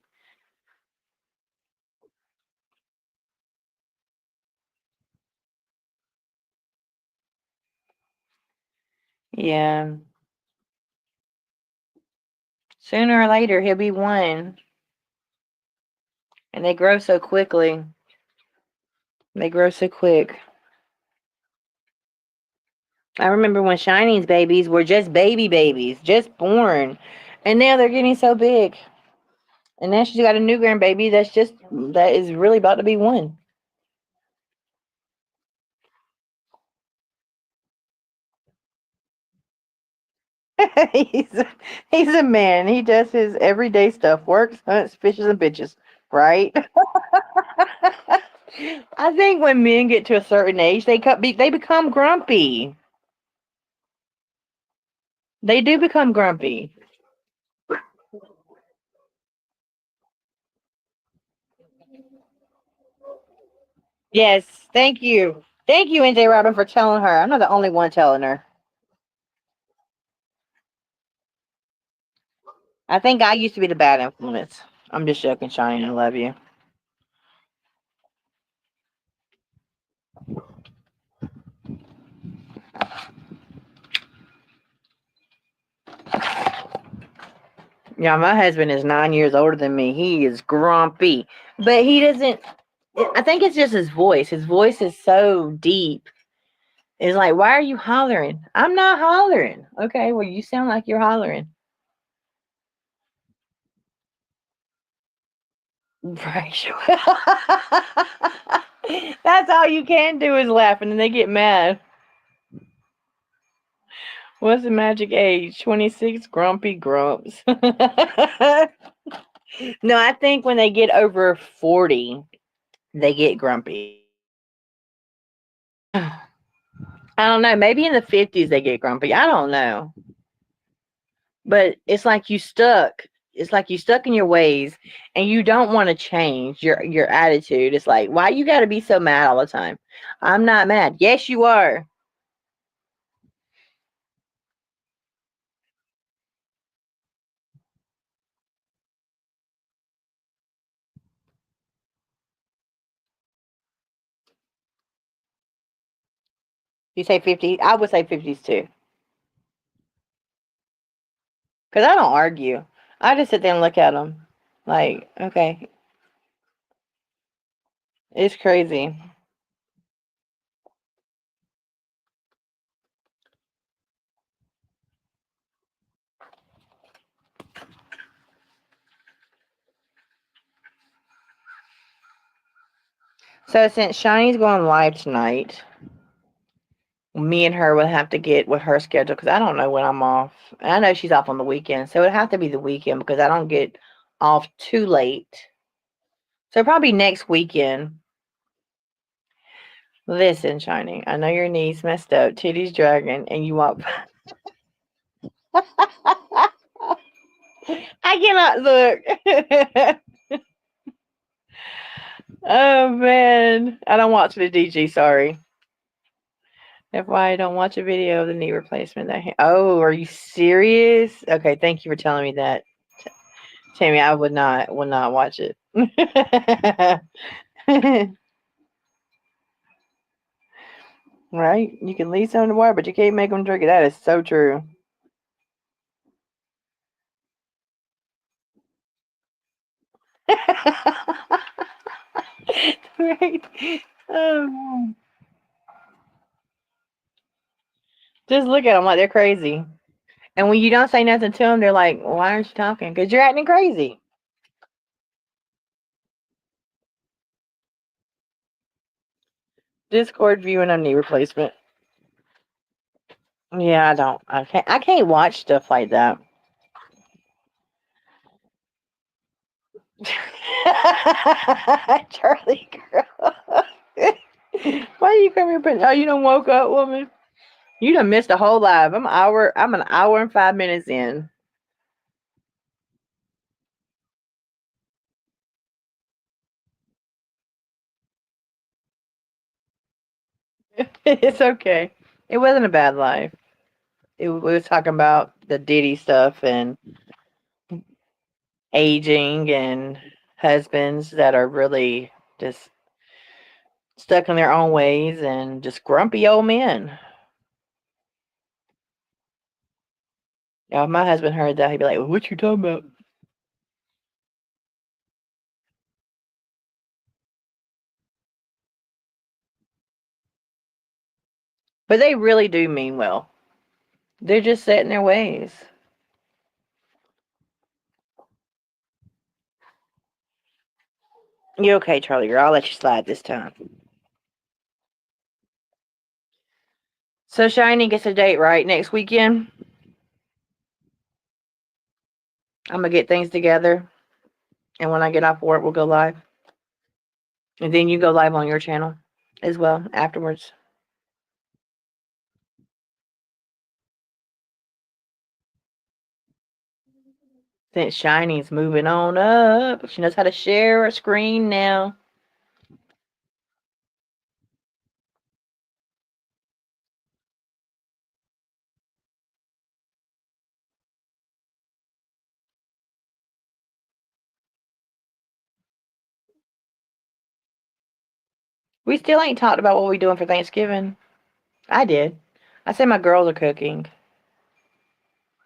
[SPEAKER 3] Yeah. Sooner or later he'll be one. And they grow so quickly. They grow so quick. I remember when Shining's babies were just babies, just born. And now they're getting so big. And now she's got a new grandbaby that is really about to be one. he's he's a man. He does his everyday stuff. Works, hunts, fishes, and bitches. Right? I think when men get to a certain age, they become grumpy. They do become grumpy. Yes, thank you. Thank you, NJ Robin, for telling her. I'm not the only one telling her. I think I used to be the bad influence. I'm just joking, Shiny. I love you. Yeah, my husband is 9 years older than me. He is grumpy, but he doesn't. I think it's just his voice. His voice is so deep. It's like, why are you hollering? I'm not hollering. Okay, well, you sound like you're hollering. Right. That's all you can do is laugh, and then they get mad. What's the magic age? 26 grumpy grumps. No, I think when they get over 40, they get grumpy. I don't know. Maybe in the 50s they get grumpy. I don't know. But it's like you stuck. It's like you stuck in your ways and you don't want to change your attitude. It's like, why you got to be so mad all the time? I'm not mad. Yes, you are. You say 50? I would say 50s too. Because I don't argue. I just sit there and look at them. Like, okay, it's crazy. So since Shiny's going live tonight, me and her would have to get with her schedule because I don't know when I'm off. And I know she's off on the weekend, so it'd have to be the weekend because I don't get off too late. So probably next weekend. Listen, Shiny, I know your knees messed up, titties dragging, and you walk. I cannot look. Oh man, I don't watch the DG. Sorry. If I don't watch a video of the knee replacement, oh, are you serious? Okay, thank you for telling me that, Tammy. I would not watch it. Right? You can leave some to water, but you can't make them drink it. That is so true. Right. Oh. Just look at them like they're crazy. And when you don't say nothing to them, they're like, why aren't you talking? Because you're acting crazy. Discord viewing a knee replacement. Yeah, I don't. I can't watch stuff like that. Charlie girl. Why you come here putting, oh, you done woke up, woman? You done missed a whole live. I'm an hour and 5 minutes in. It's okay. It wasn't a bad life. We was talking about the Diddy stuff and aging and husbands that are really just stuck in their own ways and just grumpy old men. Yeah, if my husband heard that, he'd be like, well, what you talking about? But they really do mean well. They're just set in their ways. You okay, Charlie girl? I'll let you slide this time. So Shiny gets a date right next weekend. I'm gonna get things together, and when I get off work, we'll go live, and then you go live on your channel as well afterwards. Since Shiny's moving on up, she knows how to share her screen now. We still ain't talked about what we doing for Thanksgiving. I did. I said my girls are cooking.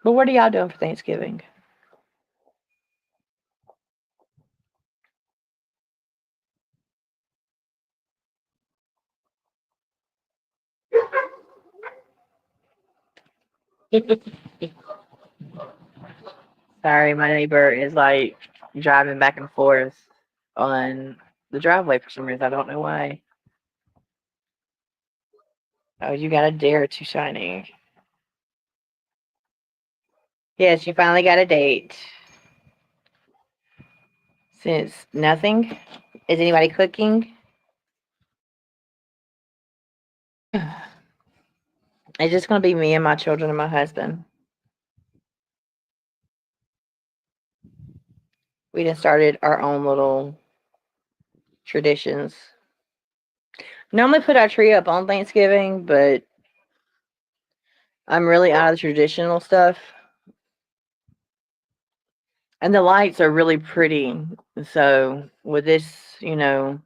[SPEAKER 3] But what are y'all doing for Thanksgiving? Sorry, my neighbor is like driving back and forth on the driveway for some reason. I don't know why. Oh, you got a dare to Shiny. Yes, you finally got a date. Since nothing? Is anybody cooking? It's just going to be me and my children and my husband. We just started our own little traditions. Normally put our tree up on Thanksgiving, but I'm really out of the traditional stuff. And the lights are really pretty. So with this, you know.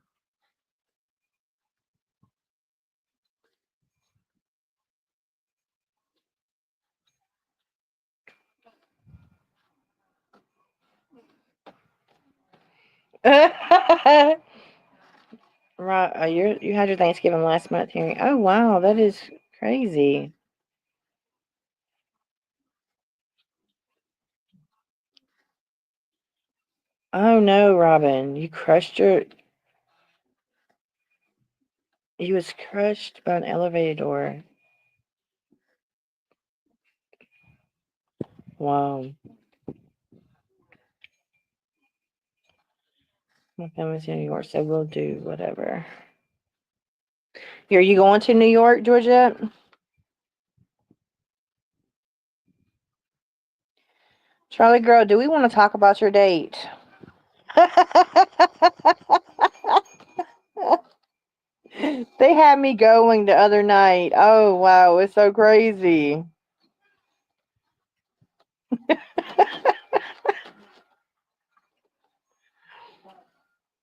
[SPEAKER 3] Right, you had your Thanksgiving last month here. Oh wow, that is crazy. Oh no, Robin, you was crushed by an elevator door. Wow. My family's in New York, so we'll do whatever. Are you going to New York, Georgia? Charlie girl, do we want to talk about your date? They had me going the other night. Oh wow, it's so crazy.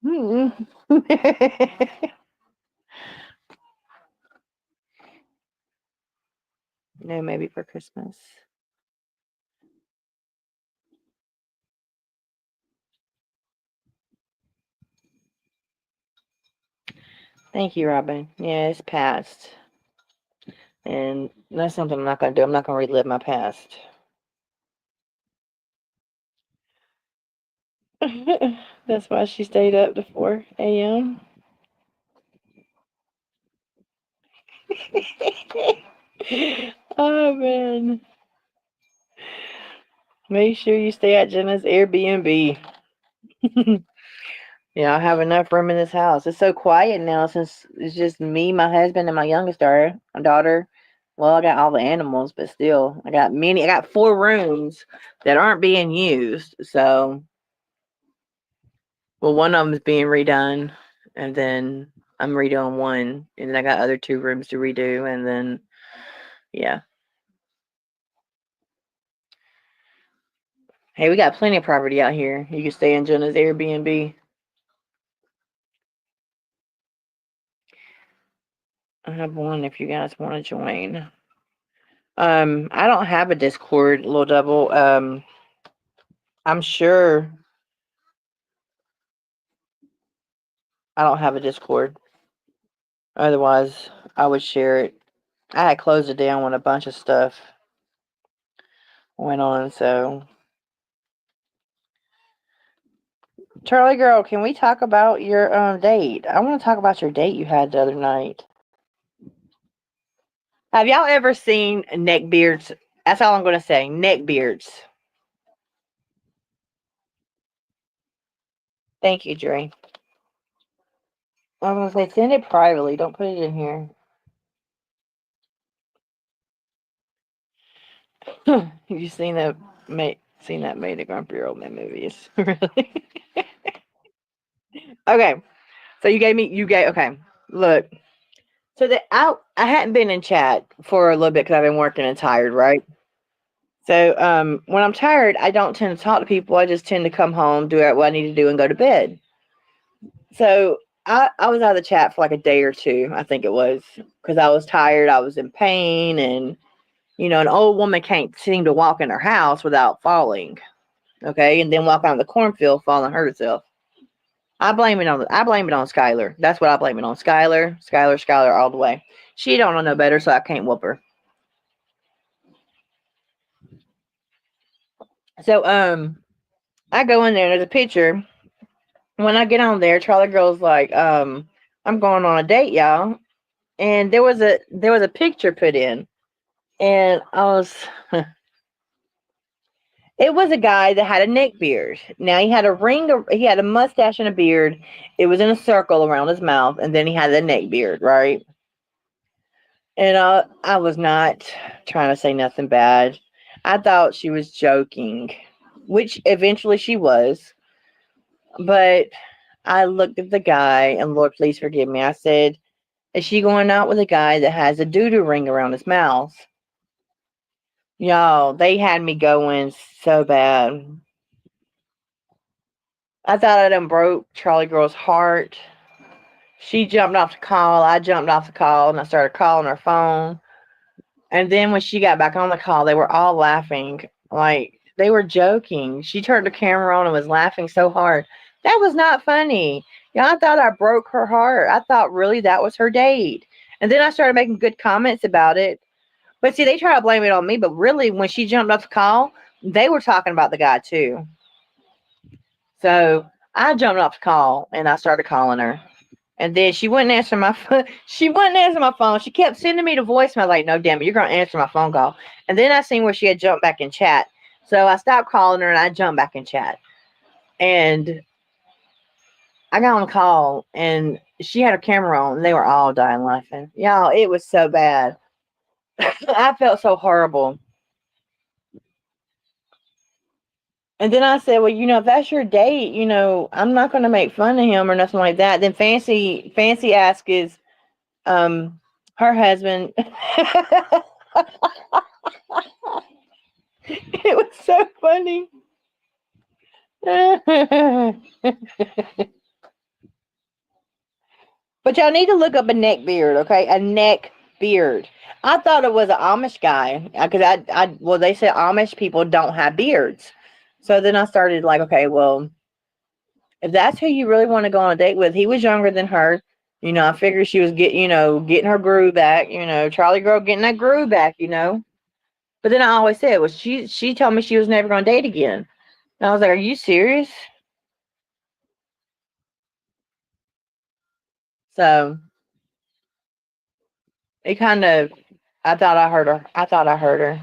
[SPEAKER 3] No, maybe for Christmas. Thank you, Robin. Yeah, it's past. And that's something I'm not going to do. I'm not going to relive my past. That's why she stayed up to 4 a.m. Oh, man. Make sure you stay at Jenna's Airbnb. Yeah, I have enough room in this house. It's so quiet now since it's just me, my husband, and my youngest daughter. Well, I got all the animals, but still, I got 4 rooms that aren't being used. So, well, one of them is being redone, and then I'm redoing one, and then I got other 2 rooms to redo, and then, yeah. Hey, we got plenty of property out here. You can stay in Jenna's Airbnb. I have one if you guys want to join. I don't have a Discord, little double. I'm sure I don't have a Discord. Otherwise, I would share it. I had closed it down when a bunch of stuff went on, so. Charlie girl, can we talk about your date? I want to talk about your date you had the other night. Have y'all ever seen neck beards? That's all I'm going to say. Neck beards. Thank you, Dre. I was going to say, send it privately. Don't put it in here. You seen that Made a Grumpy Old Man movies? Really? Okay. So okay. Look. So I hadn't been in chat for a little bit because I've been working and tired, right? So when I'm tired, I don't tend to talk to people. I just tend to come home, do what I need to do, and go to bed. So I was out of the chat for like a day or two, I think it was, because I was tired. I was in pain, and an old woman can't seem to walk in her house without falling. Okay, and then walk out in the cornfield, falling herself. I blame it on Skylar. That's what I blame it on. Skylar all the way. She don't know no better, so I can't whoop her. So I go in there. There's a picture. When I get on there, Charlie Girl's like, I'm going on a date, y'all. And there was a picture put in, and I was. It was a guy that had a neck beard. Now he had he had a mustache and a beard. It was in a circle around his mouth, and then he had the neck beard, right? And I was not trying to say nothing bad. I thought she was joking, which eventually she was. But I looked at the guy, and Lord, please forgive me. I said, is she going out with a guy that has a doo-doo ring around his mouth? Y'all, they had me going so bad. I thought I done broke Charlie Girl's heart. She jumped off the call. I jumped off the call, and I started calling her phone. And then when she got back on the call, they were all laughing. Like, they were joking. She turned the camera on and was laughing so hard. That was not funny. Y'all, I thought I broke her heart. I thought really that was her date. And then I started making good comments about it. But see, they try to blame it on me. But really, when she jumped off the call, they were talking about the guy too. So I jumped off the call and I started calling her. And then she wouldn't answer my phone. She wouldn't answer my phone. She kept sending me the voicemail. I was like, no, damn it, you're going to answer my phone call. And then I seen where she had jumped back in chat. So I stopped calling her and I jumped back in chat. And I got on the call and she had her camera on and they were all dying laughing. Y'all, it was so bad. I felt so horrible. And then I said, well, if that's your date, I'm not going to make fun of him or nothing like that. Then Fancy asked is, her husband. It was so funny. But y'all need to look up a neck beard, okay? A neck beard. I thought it was an Amish guy because well, they said Amish people don't have beards. So then I started like, okay, well, if that's who you really want to go on a date with, he was younger than her. I figured she was getting her groove back. Charlie girl getting that groove back. But then I always said, well, she told me she was never going to date again. And I was like, are you serious? So it kind of, I thought I heard her. I thought I heard her.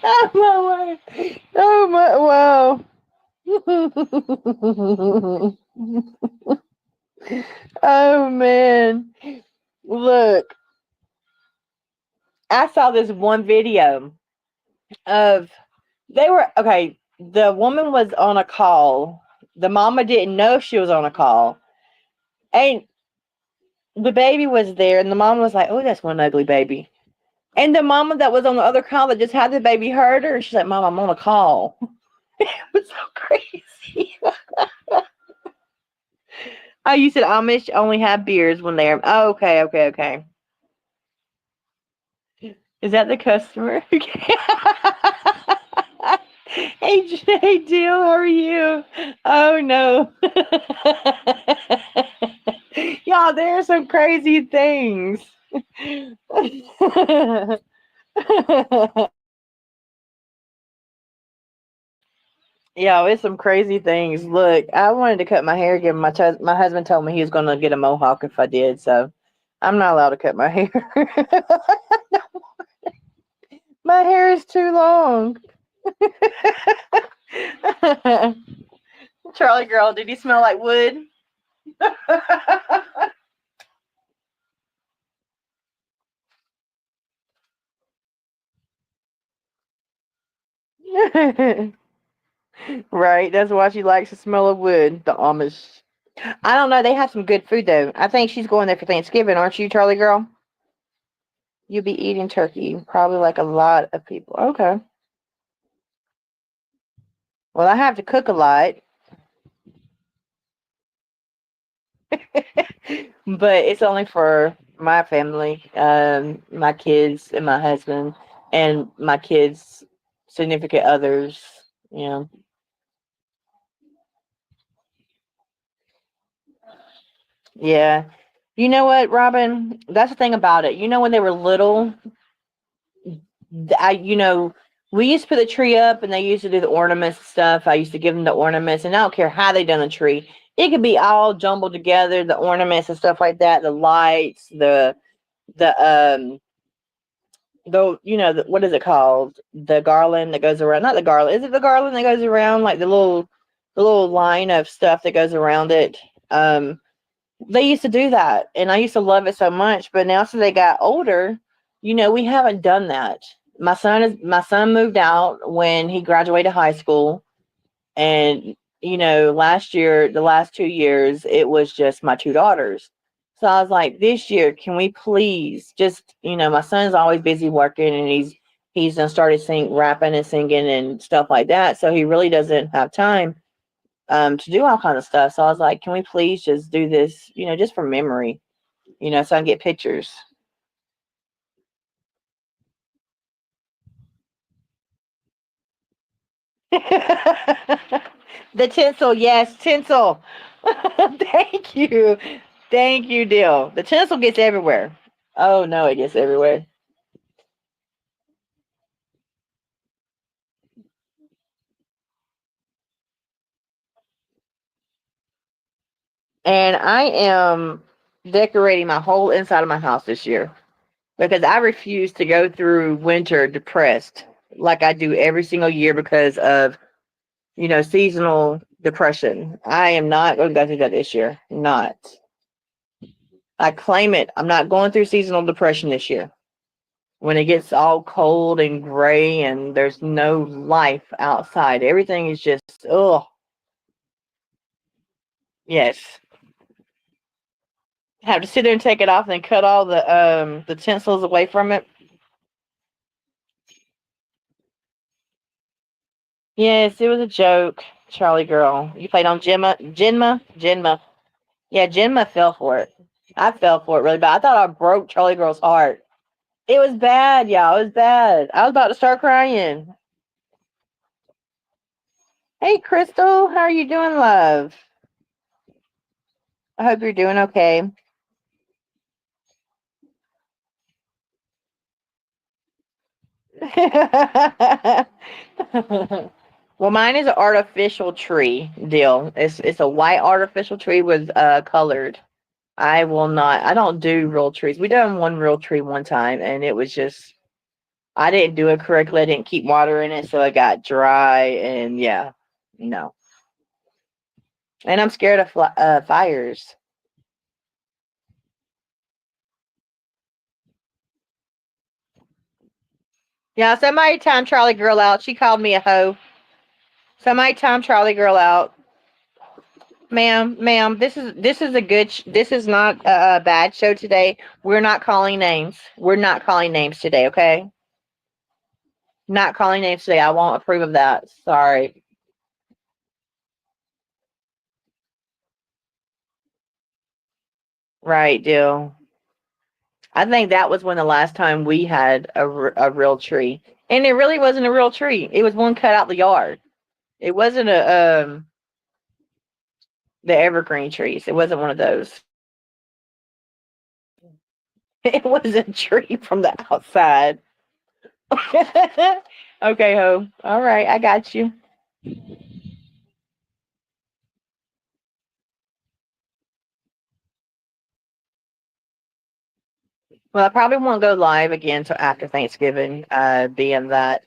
[SPEAKER 3] Oh my word. Oh my wow. Oh man. Look, I saw this one video of they were okay. The woman was on a call. The mama didn't know she was on a call. And the baby was there, and the mama was like, "Oh, that's one ugly baby." And the mama that was on the other call that just had the baby heard her, and she's like, "Mom, I'm on a call." It was so crazy. Oh, you said Amish only have beers when they're. Oh, okay, okay, okay. Is that the customer? Hey, Jill, how are you? Oh no. Y'all, there are some crazy things. Yeah, it's some crazy things. Look, I wanted to cut my hair again. My husband told me he was going to get a mohawk if I did, so I'm not allowed to cut my hair. My hair is too long. Charlie girl, did he smell like wood? Right, that's why she likes the smell of wood, the Amish. I don't know, they have some good food though. I think she's going there for Thanksgiving, aren't you, Charlie girl? You'll be eating turkey, probably like a lot of people. Okay. Well, I have to cook a lot, but it's only for my family, my kids and my husband, and my kids' significant others. You know, yeah. You know what, Robin? That's the thing about it. When they were little, we used to put the tree up, and they used to do the ornaments and stuff. I used to give them the ornaments, and I don't care how they done the tree. It could be all jumbled together, the ornaments and stuff like that, the lights, the what is it called, the garland that goes around, not the garland, is it the garland that goes around, like the little line of stuff that goes around it. They used to do that, and I used to love it so much, but now since they got older, we haven't done that. My son moved out when he graduated high school, and last year, the last 2 years, it was just my two daughters. So I was like, this year, can we please just, my son's always busy working, and he's done started rapping and singing and stuff like that. So he really doesn't have time to do all kind of stuff. So I was like, can we please just do this, just for memory, so I can get pictures. The tinsel, yes, tinsel. Thank you. Thank you, Dill. The tinsel gets everywhere. Oh no, it gets everywhere. And I am decorating my whole inside of my house this year because I refuse to go through winter depressed like I do every single year because of, seasonal depression. I am not going to go through that this year. Not. I claim it. I'm not going through seasonal depression this year. When it gets all cold and gray and there's no life outside, everything is just, oh, yes. Have to sit there and take it off and then cut all the tinsels away from it. Yes, it was a joke, Charlie girl. You played on Jenma. Yeah, Jenma fell for it. I fell for it really bad. I thought I broke Charlie girl's heart. It was bad, y'all. It was bad. I was about to start crying. Hey, Crystal, how are you doing, love? I hope you're doing okay. Well, mine is an artificial tree deal. It's a white artificial tree with colored. I will not. I don't do real trees. We done one real tree one time, and it was just I didn't do it correctly. I didn't keep water in it, so it got dry, and yeah, no. And I'm scared of fires. Yeah, somebody timed Charlie Girl out. She called me a hoe. Somebody timed Charlie Girl out. Ma'am, this is a good. This is not a bad show today. We're not calling names. We're not calling names today. Okay, not calling names today. I won't approve of that. Sorry. Right, deal. I think that was when the last time we had a real tree, and it really wasn't a real tree. It was one cut out the yard. It wasn't a the evergreen trees. It wasn't one of those. It was a tree from the outside. Okay, ho. All right, I got you. Well, I probably won't go live again till after Thanksgiving, being that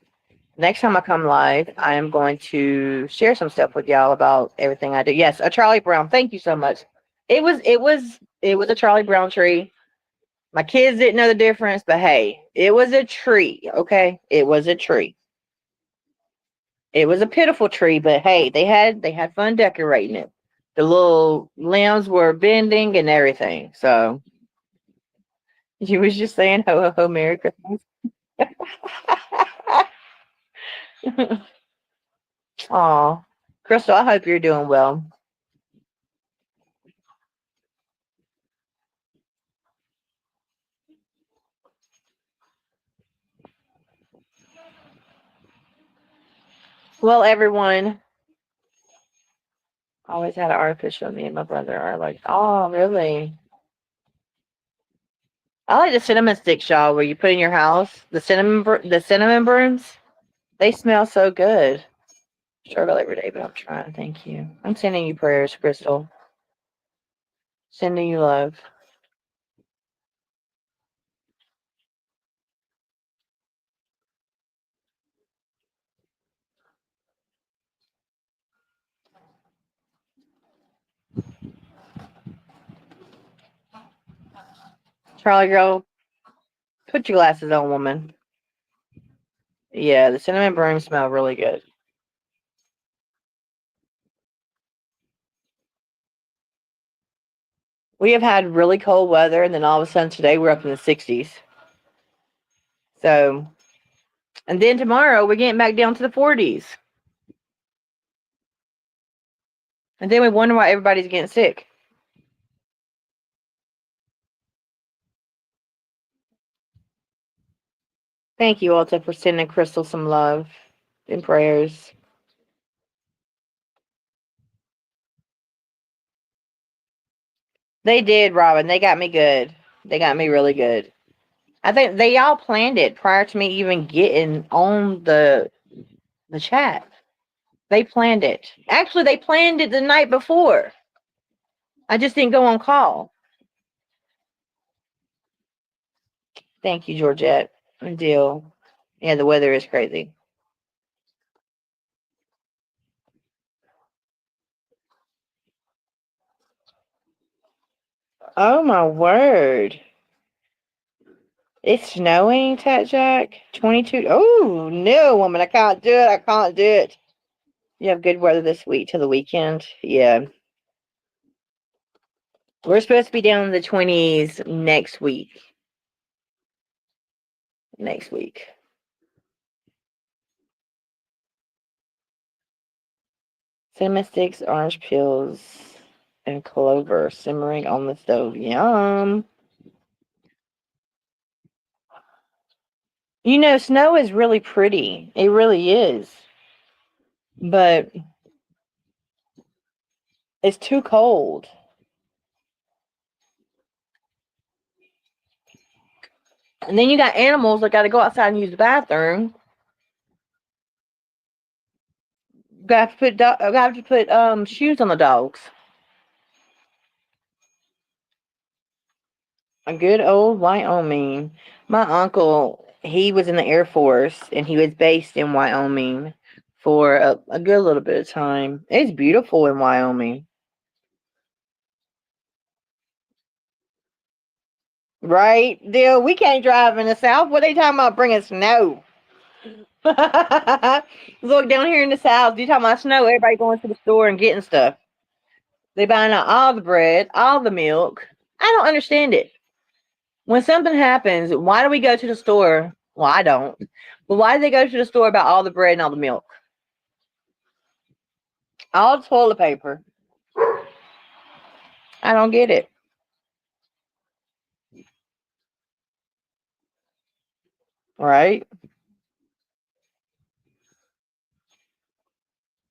[SPEAKER 3] next time I come live, I am going to share some stuff with y'all about everything I do. Yes, a Charlie Brown. Thank you so much. It was a Charlie Brown tree. My kids didn't know the difference, but hey, it was a tree, okay? It was a tree. It was a pitiful tree, but hey, they had fun decorating it. The little limbs were bending and everything. So you was just saying ho ho ho Merry Christmas. Aw. Crystal, I hope you're doing well. Well, everyone, always had an artificial. Me and my brother are like, oh, really? I like the cinnamon stick, y'all, where you put in your house. The cinnamon burns. They smell so good. Struggle every day, but I'm trying. Thank you. I'm sending you prayers, Crystal. Sending you love. Charlie girl, put your glasses on, woman. Yeah, the cinnamon burns smell really good. We have had really cold weather, and then all of a sudden today we're up in the 60s. So, and then tomorrow we're getting back down to the 40s. And then we wonder why everybody's getting sick. Thank you, Alta, for sending Crystal some love and prayers. They did, Robin. They got me good. They got me really good. I think they all planned it prior to me even getting on the chat. They planned it. Actually, they planned it the night before. I just didn't go on call. Thank you, Georgette. Deal. Yeah, the weather is crazy. Oh my word. It's snowing, Tat Jack. 22. Oh, no, woman. I can't do it. I can't do it. You have good weather this week till the weekend. Yeah. We're supposed to be down in the 20s next week. Next week. Cinnamon sticks, orange peels, and clover simmering on the stove. Yum. You know, snow is really pretty. It really is. But it's too cold. And then you got animals that got to go outside and use the bathroom. Got to put shoes on the dogs. A good old Wyoming. My uncle, he was in the Air Force and he was based in Wyoming for a good little bit of time. It's beautiful in Wyoming. Right? Deal, we can't drive in the South. What are they talking about bringing snow? Look, down here in the South, you talking about snow, everybody going to the store and getting stuff. They buying out all the bread, all the milk. I don't understand it. When something happens, why do we go to the store? Well, I don't. But why do they go to the store about all the bread and all the milk? All the toilet paper. I don't get it. Right?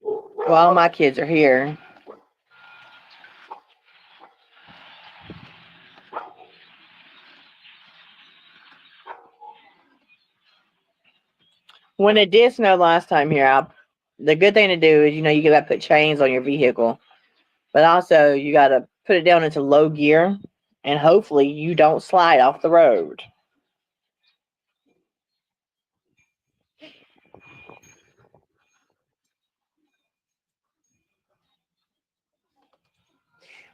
[SPEAKER 3] Well, all my kids are here. When it did snow last time here, the good thing to do is, you got to put chains on your vehicle. But also, you got to put it down into low gear, and hopefully you don't slide off the road.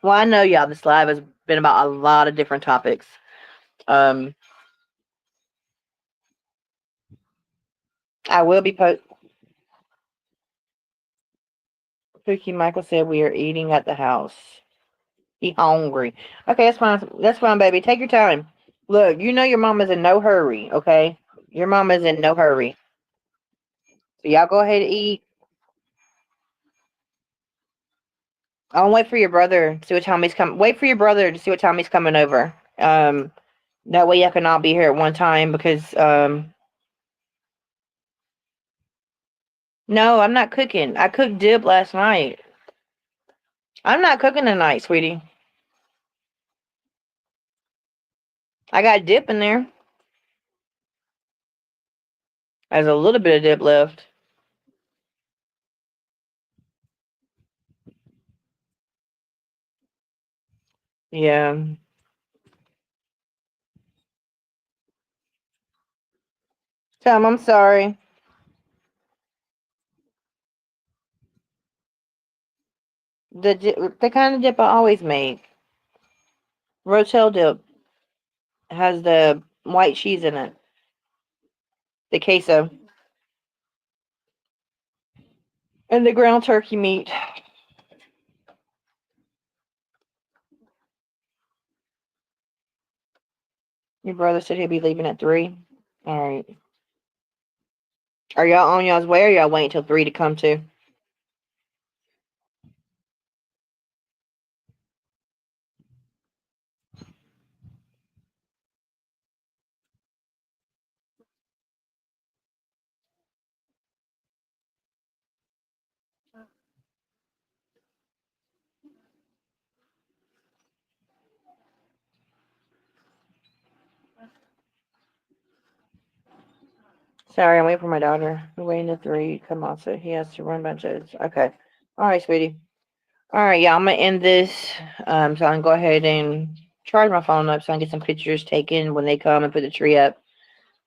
[SPEAKER 3] Well, I know, y'all, this live has been about a lot of different topics. I will be Pookie Michael said we are eating at the house. He hungry. Okay, that's fine. That's fine, baby. Take your time. Look, your mama's in no hurry, okay? Your mama's in no hurry. So y'all go ahead and eat. I'll wait for your brother to see what time he's coming. Wait for your brother to see what time he's coming over. That way y'all can all be here at one time because no, I'm not cooking. I cooked dip last night. I'm not cooking tonight, sweetie. I got dip in there. There's a little bit of dip left. Yeah. Tom, I'm sorry. The kind of dip I always make. Rotel dip has the white cheese in it. The queso. And the ground turkey meat. Your brother said he'll be leaving at 3. All right. Are y'all on y'all's way or y'all waiting till 3 to come to? Sorry, I'm waiting for my daughter. We're waiting till 3 to come on, so he has to run bunches. Okay. All right, sweetie. All right, yeah, I'm gonna end this. So I can go ahead and charge my phone up so I can get some pictures taken when they come and put the tree up.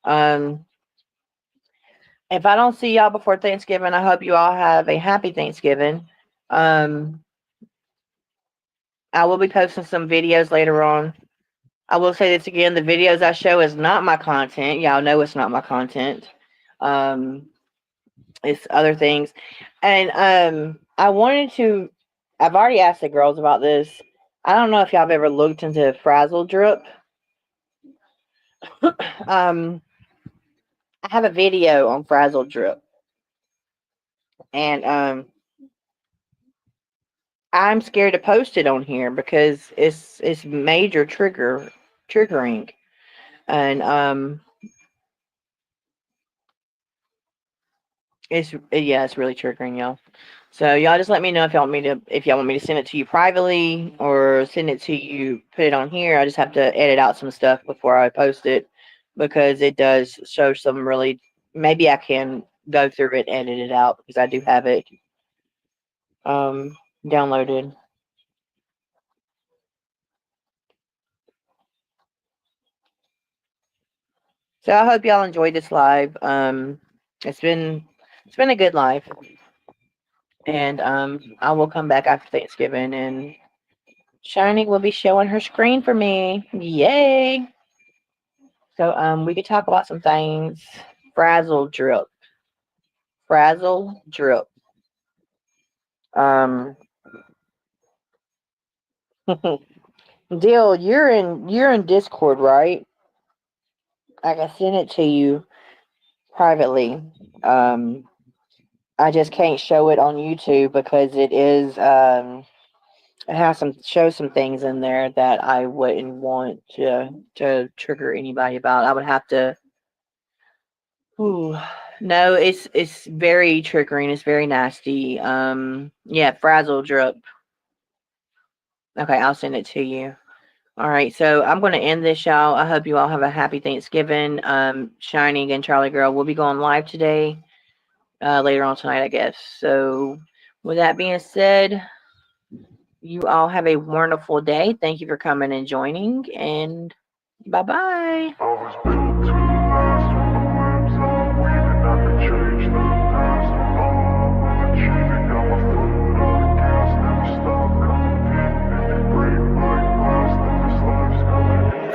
[SPEAKER 3] If I don't see y'all before Thanksgiving, I hope you all have a happy Thanksgiving. I will be posting some videos later on. I will say this again: the videos I show is not my content. Y'all know it's not my content. It's other things, and I wanted to. I've already asked the girls about this. I don't know if y'all have ever looked into frazzle drip. I have a video on frazzle drip, and I'm scared to post it on here because it's major triggering, and It's really triggering y'all. So y'all just let me know if y'all want me to send it to you privately or send it to you, put it on here. I just have to edit out some stuff before I post it because it does show some really. Maybe I can go through it and edit it out because I do have it downloaded. So I hope y'all enjoyed this live. It's been a good live. And I will come back after Thanksgiving and Shiny will be showing her screen for me. Yay! So we could talk about some things. Frazzle drip. Frazzle drip. Deal, you're in Discord, right? I can send it to you privately. I just can't show it on YouTube because it has some things in there that I wouldn't want to trigger anybody about. I would have to. Ooh, no, it's very triggering. It's very nasty. Yeah, frazzle drip. Okay, I'll send it to you. All right, so I'm going to end this, y'all. I hope you all have a happy Thanksgiving. Shining and Charlie Girl will be going live today, later on tonight, I guess. So, with that being said, you all have a wonderful day. Thank you for coming and joining, and bye-bye.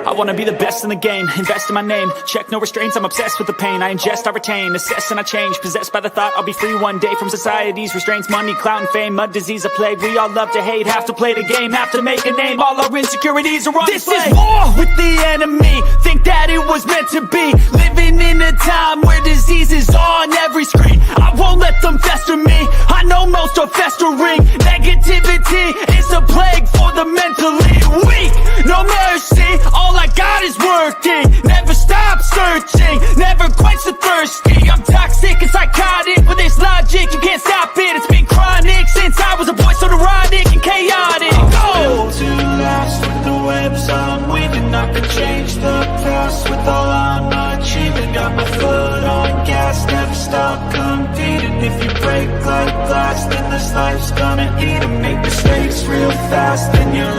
[SPEAKER 1] I wanna be the best in the game, invest in my name, check no restraints, I'm obsessed with the pain. I ingest, I retain, assess and I change, possessed by the thought I'll be free one day from society's restraints. Money, clout and fame, mud, disease, a plague. We all love to hate, have to play the game, have to make a name. All our insecurities are on
[SPEAKER 2] This
[SPEAKER 1] display.
[SPEAKER 2] is war with the enemy, think that it was meant to be. Living in a time where disease is on every screen. I won't let them fester me, I know most are festering. Negativity is a plague for the mentally weak. No mercy, all I got is working. Never stop searching, never quench the thirsty. I'm toxic and psychotic, with this logic you can't stop it. It's been chronic since I was a boy, so neurotic and chaotic. Go!
[SPEAKER 3] To last with the webs I'm weaving, I could change the past with all I'm achieving. Got my foot on gas, never stop competing. If you break like glass, then this life's gonna eat 'em. Make mistakes real fast, then you're